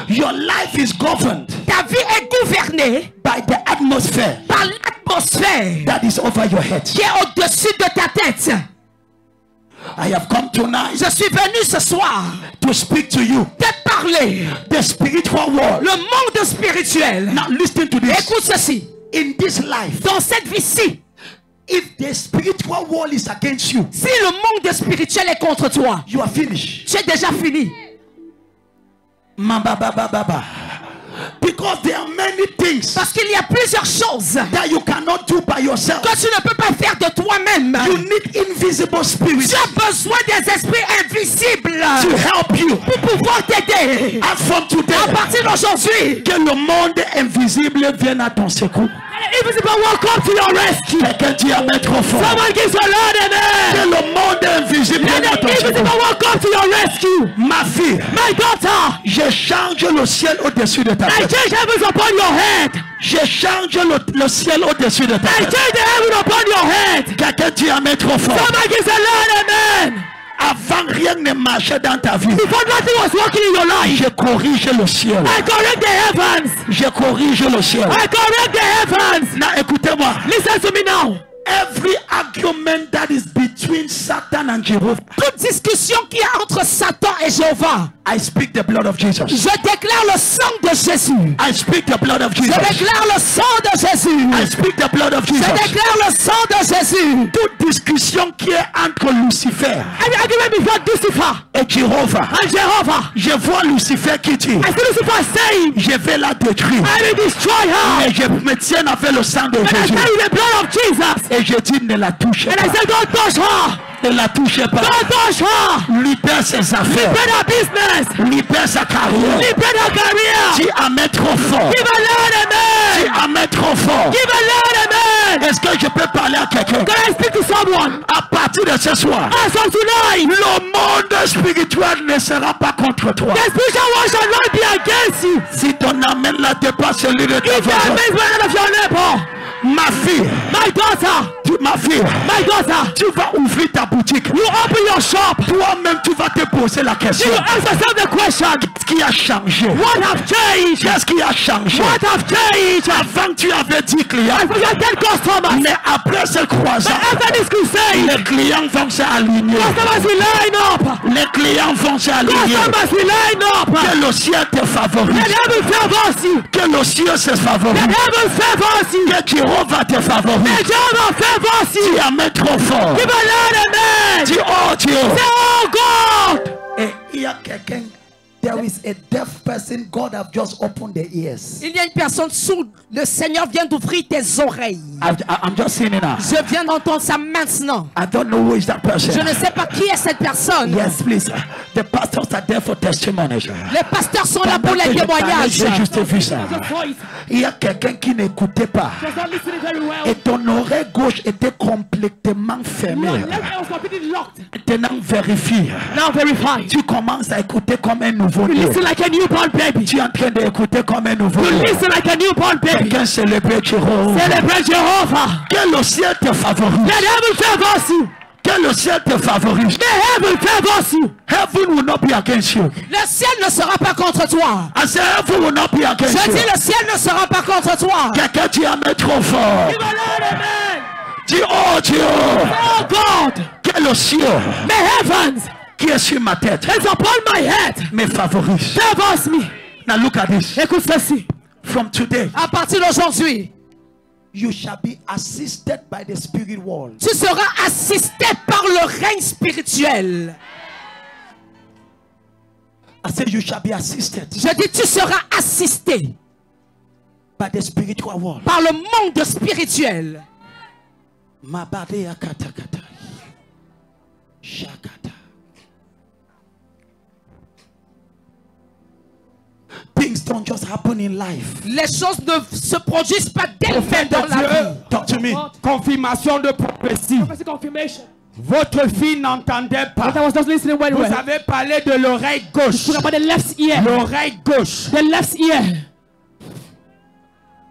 Your life is governed Ta vie est gouvernée by the atmosphere par l'atmosphère that is over your head. qui est au-dessus de ta tête. I have come tonight Je suis venu ce soir to speak to you. te parler. The spiritual world. Le monde spirituel. Now listen to this. Écoute ceci. In this life, Dans cette vie-ci, if the spiritual world is against you, si le monde spirituel est contre toi, you are finished. tu es déjà fini. Mambabababa. Because there are many things Parce qu'il y a plusieurs choses that you cannot do by yourself. que tu ne peux pas faire de toi-même. You need invisible spirits Tu as besoin des esprits invisibles to help you. pour pouvoir t'aider. And from today, À partir d'aujourd'hui, que le monde invisible vienne à ton secours. invisible will come to your rescue. Quelqu'un dit amen trop fort. Someone gives a Lord Que amen. le monde invisible And vienne à the ton invisible secours. will come to your rescue. Ma fille, My daughter, je change le ciel au-dessus de ta I tête. change heavens upon your head. Je change le ciel au-dessus de ta I tête. change the heaven upon your head. Quelqu'un dit amen trop fort. Someone gives a Lord amen. Avant, rien ne marchait dans ta vie. Before nothing was working in your life, Je corrige le ciel. I correct the heavens. Je corrige le ciel. I correct the heavens. Now, écoutez-moi. Listen to me now. Every argument that is between Satan and Jehovah, Toute discussion qu'il y a entre Satan et Jéhovah, I speak the blood of Jesus. je déclare le sang de Jésus. I speak the blood of Je Jesus. déclare le sang de Jésus. I speak the blood of Je Jesus. déclare le sang de Jésus. Toute discussion qui est entre Lucifer Every argument between Lucifer et Jehovah, and Jehovah, je vois Lucifer qui dit, I see Lucifer saying, je vais la détruire. I will destroy her. Mais je me tiens avec le sang de And I Jésus. tell you the blood of Jesus. Et je dis, ne la touchez And I pas. say, don't touch her. Ne la touchez pas. Don't touch her. Libère ses affaires. Libère her business. Libère sa carrière. Libère her career. Dis amen trop fort. Give a Lord Dis amen. amen trop fort. Give a Lord amen. Est-ce que je peux parler à quelqu'un? Can I speak to someone? À partir de ce soir, As of tonight, le monde spirituel ne sera pas contre toi. the spiritual world shall not be against you. Si ton amen là dépasse celui de ta If you voisin, amaze one of your neighbor, ma fille, my daughter, ma fille, my daughter, tu vas ouvrir ta boutique. you open your shop. Toi-même, tu vas te poser la question. You ask yourself the question, Qu'est-ce qui a changé? what have changed? Qu'est-ce qui a changé? What have changed? Avant, tu avais 10 clients. I forgot 10 customers. Mais après ce croisant, But after this crusade, les clients vont s'aligner. customers will line up. Les clients vont s'aligner. Customers will line up. Que le ciel te favorise. And heaven favors you. Que le ciel se favorise. And heaven favors you. Que Jéhovah te favorise. And Jehovah favors you. Dis amen trop fort. Give a Lord amen. Dis oh Dieu. Say, oh God. Et il y a quelqu'un. There is a deaf person. God have just opened the ears. Il y a une personne sourde. Le Seigneur vient d'ouvrir tes oreilles. I'm just seeing it now. Je viens d'entendre ça maintenant. I don't know who is that person. Je ne sais pas qui est cette personne. Yes, please. The pastors are there for testimonies. Les pasteurs sont là pour les Pendant que je parlais, témoignages. j'ai juste vu ça. Il y a quelqu'un qui n'écoutait pas. Et ton oreille gauche était complètement fermée. Maintenant, vérifie. Now verify. Tu commences à écouter comme un nouveau You né. listen like a newborn baby. Tu es en train d'écouter comme un nouveau You né. listen like a newborn baby. Quelqu'un célèbre Jéhovah. Celebrate Jehovah. Que le ciel te favorise. Let heaven favors you. Que le ciel te favorise. May heaven favors you. Heaven will not be against you. Le ciel ne sera pas contre toi. I say heaven will not be against Je you. dis le ciel ne sera pas contre toi. Quelqu'un dit amen trop fort. Give a Lord amen. Dis oh Dieu. Oh God. Que le ciel May heavens qui est sur ma tête is upon my head. me favorise. Favors me. Now look at this. Écoute ceci. From today, À partir d'aujourd'hui, you shall be assisted by the spirit world. tu seras assisté par le règne spirituel. I said you shall be assisted Je dis tu seras assisté by the spiritual world. par le monde spirituel. Mabadea katakata. Shakata. Things don't just happen in life. Les choses ne se produisent pas d'elles-mêmes dans la vie. Talk to me. Confirmation de prophétie. Votre fille n'entendait pas. Vous avez parlé de l'oreille gauche. L'oreille gauche. The left ear.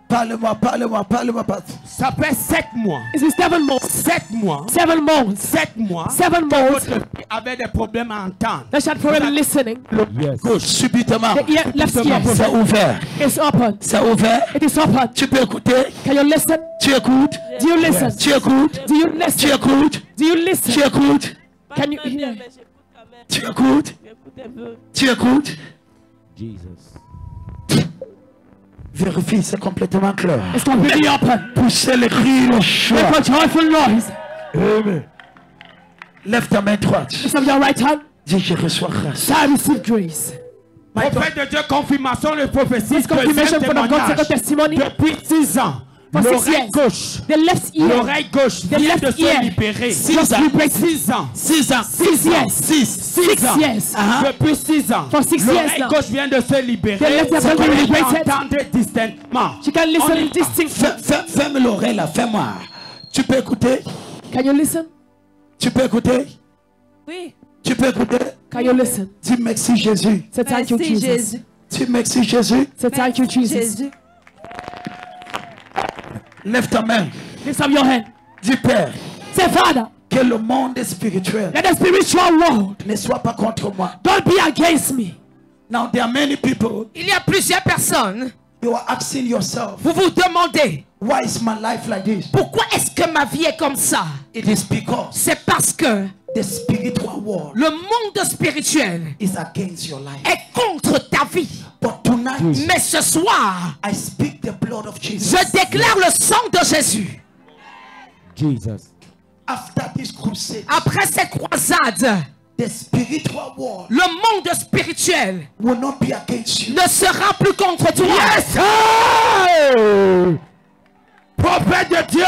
Parle-moi, parle-moi, parle-moi. Ça fait 7 mois. It's 7 months. 7 mois. 7 months. 7 mois. 7 months. Votre fille avait des problèmes à entendre. That she had problem listening. Gauche, subitement. The ear, left ear. C'est ouvert. It's open. C'est ouvert. It is open. Tu peux écouter. Can you listen? Tu écoutes. Do you listen? Tu écoutes. Do you Tu listen? écoutes. Do you listen? Tu écoutes. Can you hear? Tu écoutes. Tu écoutes. Vérifie, c'est complètement clair. It's completely open. Poussez les cris, le choix. Make a joyful noise. Amen. Lève ta main droite. Lift up your right hand. Dis, je reçois grâce. I receive grace. Prophète de Dieu, confirmation de prophétie. This confirmation for the God's second testimony. Depuis 6 ans. For 6 L'oreille years. gauche. The left ear. L'oreille gauche vient de left se ear. libérer. 6 ans. 6 ans. 6 ans. 6 years. 6 6 years. Depuis 6 ans. For 6 years L'oreille now. gauche vient de se libérer. The left ear C'est has been qu'on liberated. entendre distinctement. She can listen distinctly. Ferme l'oreille là, fais-moi. Tu peux écouter? Can you listen? Tu peux écouter? Oui. Tu peux écouter? Can you listen? Dis merci Jésus. Say thank you, Merci, Jesus. Jésus. Dis merci Jésus. Say thank you, Jesus. Jésus. Lève ta main. Lift up your hand. Dis Père, Say, Father, que le monde spirituel let the spiritual world ne soit pas contre moi. don't be against me. Now there are many people, Il y a plusieurs personnes. you are asking yourself, Vous vous demandez why is my life like this? pourquoi est-ce que ma vie est comme ça? It is because C'est parce que the spiritual world le monde spirituel is against your life. est contre ta vie. But tonight, Mais ce soir, I speak the blood of Jesus. je déclare le sang de Jésus. After this crusade, Après cette croisade, the spiritual world le monde spirituel will not be against you. ne sera plus contre toi. Prophète de Dieu,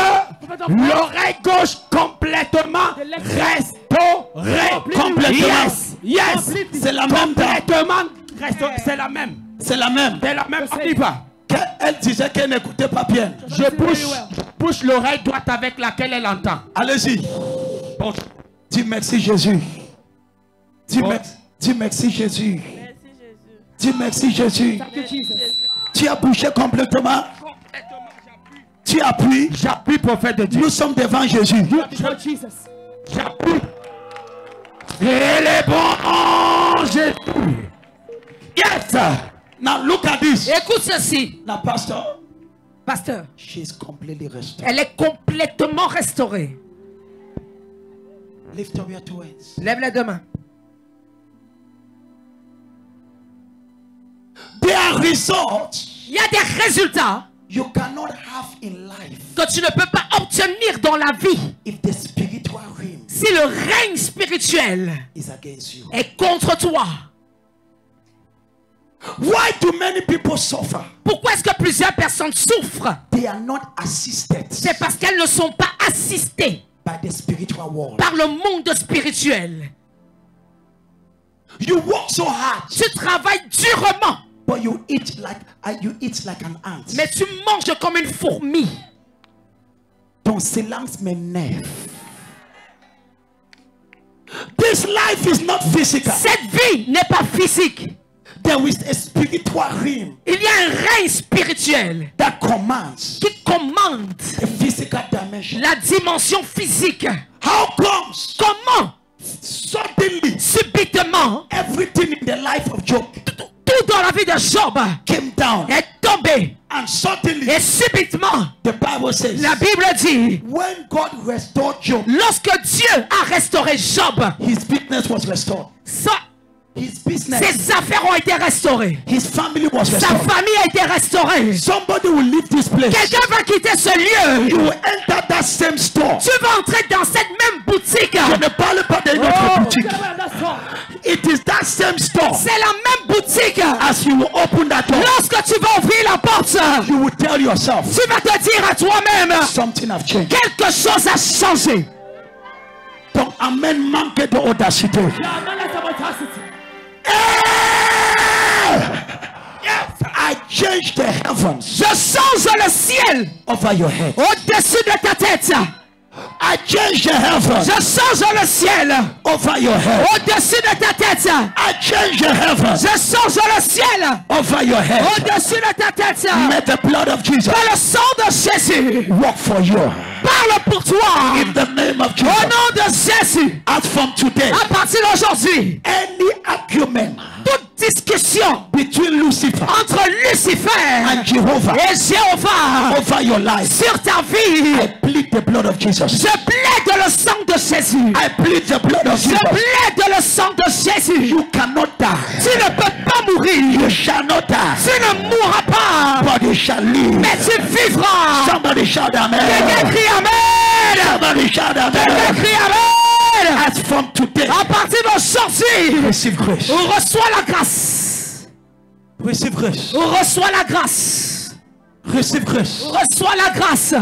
l'oreille gauche complètement restaurée. Complètement. Yes. C'est la même dame. Complètement restaurée. C'est la même. C'est la même. C'est la même. On y va. Elle disait qu'elle n'écoutait pas bien. Je bouge l'oreille droite avec laquelle elle entend. Allez-y. Bon. Dis merci Jésus. Dis, Bon. dis merci Jésus. Merci Jésus. Dis merci Jésus. Thank you, Jesus. Tu as bougé complètement. Tu appuies. J'appuie, prophète de Dieu. Nous sommes devant Jésus. Before Jesus. J'appuie. Et les bons Jésus. Yes. Now look at this. Écoute ceci, Now pastor, pasteur. she's completely restored. Elle est complètement restaurée. Lift up your two hands. Lève les deux mains. There are results Il y a des résultats you cannot have in life que tu ne peux pas obtenir dans la vie if the spiritual realm si le règne spirituel is against you. est contre toi. Why do many people suffer? Pourquoi est-ce que plusieurs personnes souffrent? They are not assisted C'est parce qu'elles ne sont pas assistées by the spiritual world. par le monde spirituel. You work so hard, Tu travailles durement, but you eat like an ant. mais tu manges comme une fourmi. Ton silence m'énerve. This life is not physical. Cette vie n'est pas physique. There is a spiritual realm Il y a un règne spirituel that commands qui commande the physical dimension. la dimension physique. How come Comment suddenly subitement everything in the life of Job tout dans la vie de Job came down est tombé. and suddenly Et subitement, the Bible says la Bible dit, when God restored Job, lorsque Dieu a restauré Job, his business was restored. His business, ses affaires ont été restaurées. his family was Sa restored. famille a été restaurée. Somebody will leave this place. Quelqu'un va quitter ce lieu. You will enter that same store. Tu vas entrer dans cette même boutique. Je ne parle pas d'une autre boutique. It is that same store. C'est la même boutique. As you will open that door, Lorsque tu vas ouvrir la porte, you will tell yourself, tu vas te dire à toi-même, something has changed. quelque chose a changé. Ton amen manque d'audacité. I change the heavens. Je change le ciel Over your head. au-dessus de ta tête. I change the heavens. Je change le ciel Over your head. au-dessus de ta tête. I change the heavens. Je change le ciel Over your head. au-dessus de ta tête. May the blood of Jesus Que le sang de Jésus work for you. parle pour toi. In the name of Au Jesus. nom de Jésus. As from today, À partir d'aujourd'hui, any argument toute discussion between Lucifer entre Lucifer and Jehovah et Jéhovah over your life, sur ta vie, I plead the blood of Jesus. je plaide le sang de Jésus. I plead the blood of Je Jesus. plaide le sang de Jésus. You cannot die. Tu ne peux pas mourir. You shall not die. Tu ne mourras pas. But you shall live. Mais tu vivras. Somebody shout amen. Quelqu'un crie amen. Somebody shout Quelqu'un amen. crie amen. As from today, À partir d'aujourd'hui, receive grace. on reçoit la grâce. Receive grace. On reçoit la grâce. Receive grace. On reçoit la grâce.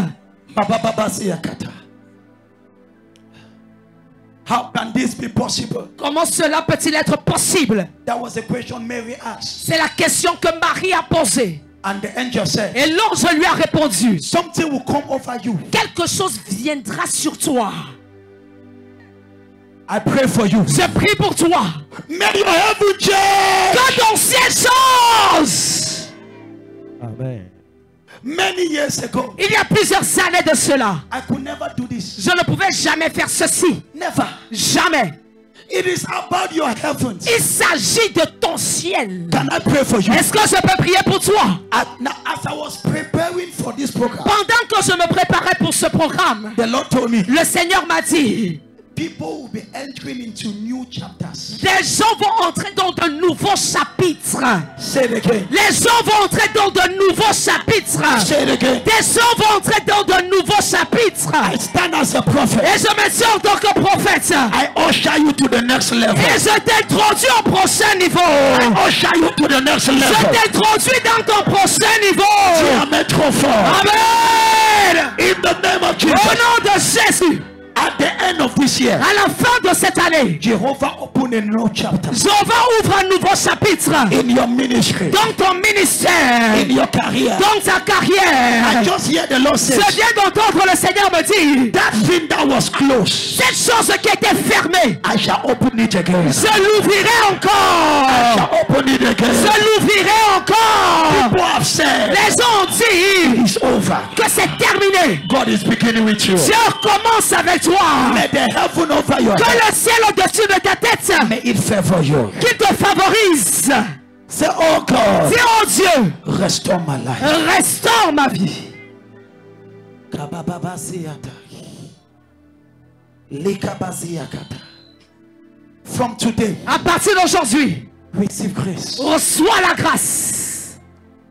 How can this be possible? Comment cela peut-il être possible? That was a question Mary asked. C'est la question que Marie a posée. And the angel said, Et l'ange lui a répondu. something will come over you. Quelque chose viendra sur toi. I pray for you. Je prie pour toi. May your heaven change. Que ton ciel change. Amen. Many years ago, Il y a plusieurs années de cela, I could never do this. je ne pouvais jamais faire ceci. Never. Jamais. It is about your heavens. Il s'agit de ton ciel. Can I pray for you? Est-ce que je peux prier pour toi? Now, as I was preparing for this program, Pendant que je me préparais pour ce programme, the Lord told me, le Seigneur m'a dit, people will be entering into new chapters. les gens vont entrer dans de nouveaux chapitres. Say it again. Les gens vont entrer dans de nouveaux chapitres. Say it again. Des gens vont entrer dans de nouveaux chapitres. I stand as a prophet. Et je me tiens en tant que prophète. I usher you to the next level. Et je t'introduis au prochain niveau. I usher you to the next Je level. t'introduis dans ton prochain niveau. Tu amen trop fort. Amen. In the name of Au Jesus. nom de Jésus. At the end of this year, À la fin de cette année, Jehovah open a new chapter Jéhovah ouvre un nouveau chapitre in your ministry, dans ton ministère, in your career. dans ta carrière. I just hear the Lord say, Je viens d'entendre le Seigneur me dire, that thing that was closed, cette chose qui était fermée, I shall open it again. je l'ouvrirai I encore. shall open it again. Je l'ouvrirai encore. People have said, Les gens ont dit it's over. que c'est terminé. God is beginning with you. Dieu commence avec toi. May the heaven over your Que head, le ciel au-dessus de ta tête, may it favor you. qu'il te favorise. Say, oh God, Dis, oh Dieu, restore my life. restaure ma vie. From today, À partir d'aujourd'hui, receive grace. reçois la grâce.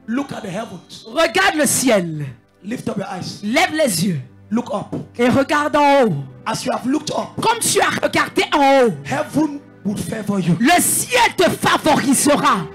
Look at the heavens. Regarde le ciel. Lift up your eyes. Lève les yeux Look up. et regarde en haut. As you have looked up, Comme tu as regardé en haut, heaven would favor you. le ciel te favorisera.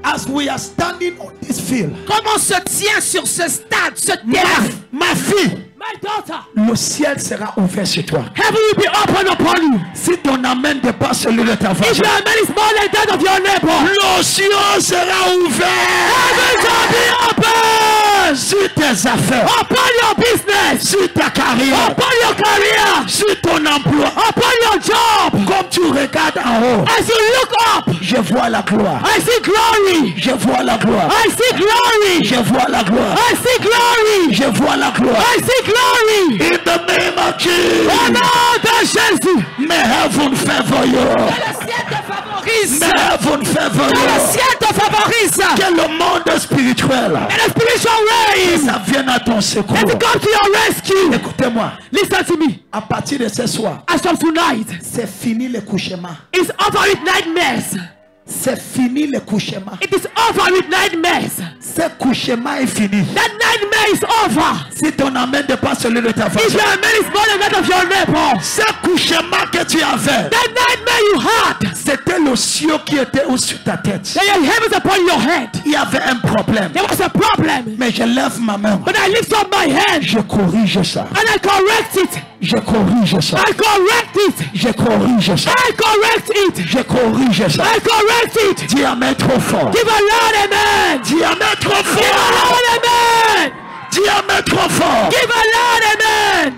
As we are standing on this field, Comme on se tient sur ce stade, ce terrain, ma fille, my daughter, le ciel sera ouvert sur toi. heaven will be open upon you. Si ton amen dépasse celui de ta If voisine, your amen is more than that of your neighbor, le ciel sera ouvert heaven shall be open sur tes affaires, upon your business, sur ta carrière, upon your career, sur ton emploi. upon your job. Comme tu regardes en haut, As you look up, je vois la gloire. I see glory. Je vois la gloire. I see glory. Je vois la gloire. I see glory. Je vois la gloire. I see glory. In the name of Jesus. Au nom de Jésus. May heaven favor you. Que le ciel te favorise. May heaven favor Que you. le ciel te favorise. Que le monde spirituel, And the spiritual rain. ça vienne à ton secours. Let it come to your rescue. Écoutez-moi. Listen to me. À partir de ce soir, As of tonight, c'est fini le couchement. it's over with nightmares. C'est fini le couchement. It is over with nightmares. Ce couchement est fini. That nightmare is over. Si ton amen n'est pas celui de ta If famille, your amen is more than that of your neighbor, ce couchement que tu avais, that nightmare you had, c'était le ciel qui était au-dessus de ta tête. that your heavens upon your head, Il y avait un problème. there was a problem. Mais je lève ma main. But I lift up my hand Je corrige ça. and I correct it. Je corrige ça. I correct it. Je corrige ça. I correct it. Je corrige ça. I correct it. Dis amen trop fort. Give a loud amen. Dis amen trop Give a fort. loud amen. Dis amen trop fort. Give a loud amen.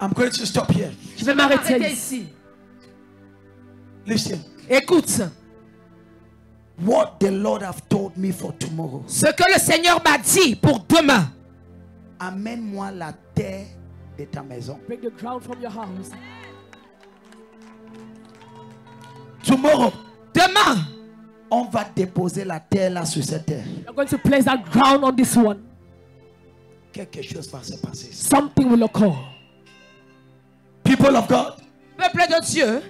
I'm going to stop here. Je vais m'arrêter ici. Listen. Écoute. What the Lord have told me for tomorrow. Ce que le Seigneur m'a dit pour demain. Amène-moi la terre de ta maison. Bring the ground from your house. Tomorrow, Demain, on va déposer la terre là sur cette terre. you're going to place that ground on this one. Quelque chose va se passer. Something will occur. People of God, Peuple de Dieu,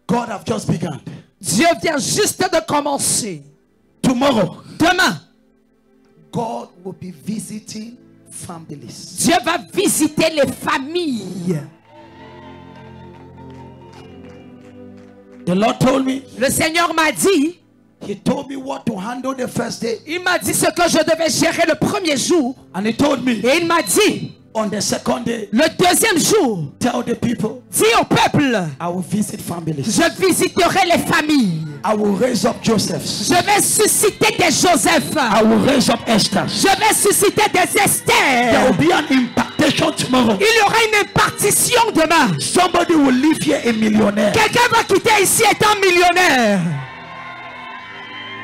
God have just begun. Dieu vient juste de commencer. Tomorrow, Demain, God will be visiting families. Dieu va visiter les familles. The Lord told me, Le Seigneur m'a dit, He told me what to handle the first day. il m'a dit ce que je devais gérer le premier jour. And He told me, Et il m'a dit, on the second day, le deuxième jour, tell the people, dis au peuple, I will visit families. je visiterai les familles. I will raise up Josephs. Je vais susciter des Joseph. I will raise up Esther. Je vais susciter des There Esther. will be an impartation tomorrow. Il y aura une impartition demain. Somebody will leave here a millionaire. Quelqu'un va quitter ici étant millionnaire.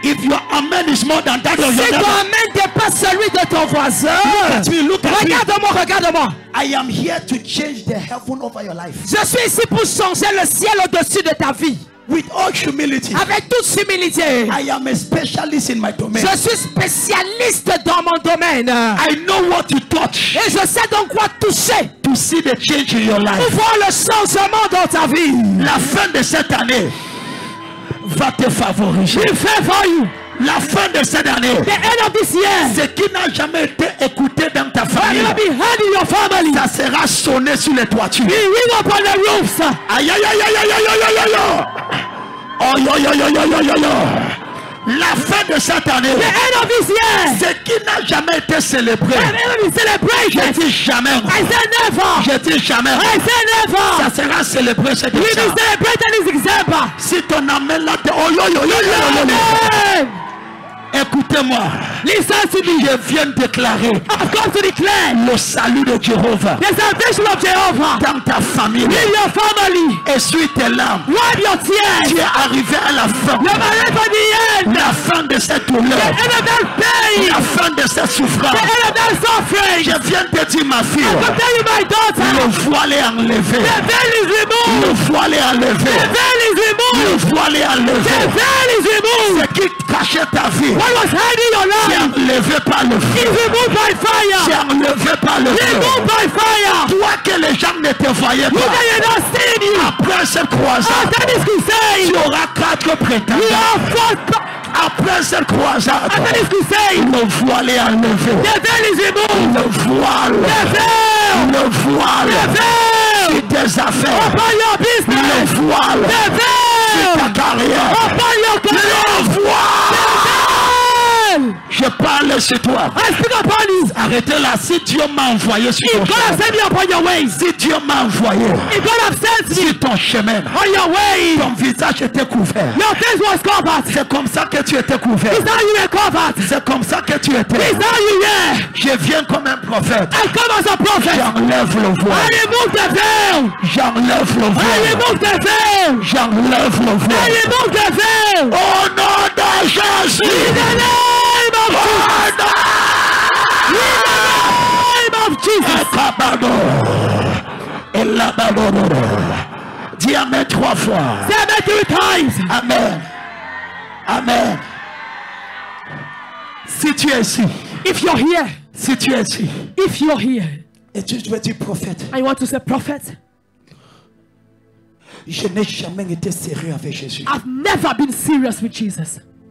If your amen is more than that of your Si ton neighbor, amen dépasse celui de ton voisin, look at me. regarde-moi, regarde-moi. I am here to change the heaven over your life. Je suis ici pour changer le ciel au-dessus de ta vie. With all humility, Avec toute humilité. I am a specialist in my domain. Je suis spécialiste dans mon domaine. I know what to touch Et je sais donc quoi toucher to see the change in your pour life. voir le changement dans ta vie. La fin de cette année va te favoriser. Il fait for you. La fin de cette année, The end of this year. ce qui n'a jamais été écouté dans ta famille, Will be heard in your family. ça sera sonné sur les toitures. Be ring upon the roofs. Aïe aïe aïe aïe aïe aïe aïe aïe aïe. Oh yo yo yo yo yo yo yo. La fin de cette année, The end of this year. ce qui n'a jamais été célébré, The end of celebration. je dis jamais, I say never. je dis jamais, I say never. ça sera célébré cette We be année. celebrated in December. Si ton amen là, oh yo yo yo yo yo yo. Amen. Écoutez-moi, Listen to me. je viens de déclarer I've come to declare le salut de Jéhovah the salvation of Jehovah dans ta famille. in your family. Essuie tes larmes. Wipe your tears. Tu es arrivé à la fin. You're ready for the end. La fin de cette douleur. The end of that pain. La fin de cette souffrance. The end of that suffering. Je viens de te dire, ma fille, I'm telling you, my daughter. le voile est enlevé. The veil is removed. Le voile est enlevé. The veil is Le removed. voile est The enlevé. veil is removed. Ce qui cachait ta vie, What was hiding your c'est life enlevé par le is feu. removed by C'est fire. enlevé par le feu. Removed by fire. Toi que les gens ne te voyaient You pas. that you're not seeing you. Après cette croisade, That is crusade. tu auras 4 You prétendants. are fought. Après cette croisade, That is crusade. le voile est enlevé. The veil is removed. Le voile. The veil. Le voile. The veil. Sur tes affaires. Upon your Le business. voile. The Sur ta veil. carrière. Upon your career. Le voile. The veil. Je parle sur toi. I speak upon you. Arrêtez là. Si Dieu m'a envoyé sur ton If God has chemin. sent me upon your ways. Si Dieu m'a envoyé If God has sent me sur ton chemin. on your way, Ton visage était couvert. your face was covered. C'est comme ça que tu étais couvert. It's how you were covered. C'est comme ça que tu étais. It's how you were. Je viens comme un prophète. I come as a prophet. J'enlève le I voile. remove the veil. J'enlève le I voile. remove the veil. J'enlève le I voile. remove the veil. Au nom de Jésus. In the name of Jesus. Au nom of Jesus. Dis Amen 3 fois. Say Amen 3 times. Amen. Amen. Si tu es ici. If you're here. Si tu es ici. If you're here. Et tu dois dire prophète. I want to say prophet. Je n'ai jamais été sérieux avec Jésus. I've never been serious with Jesus.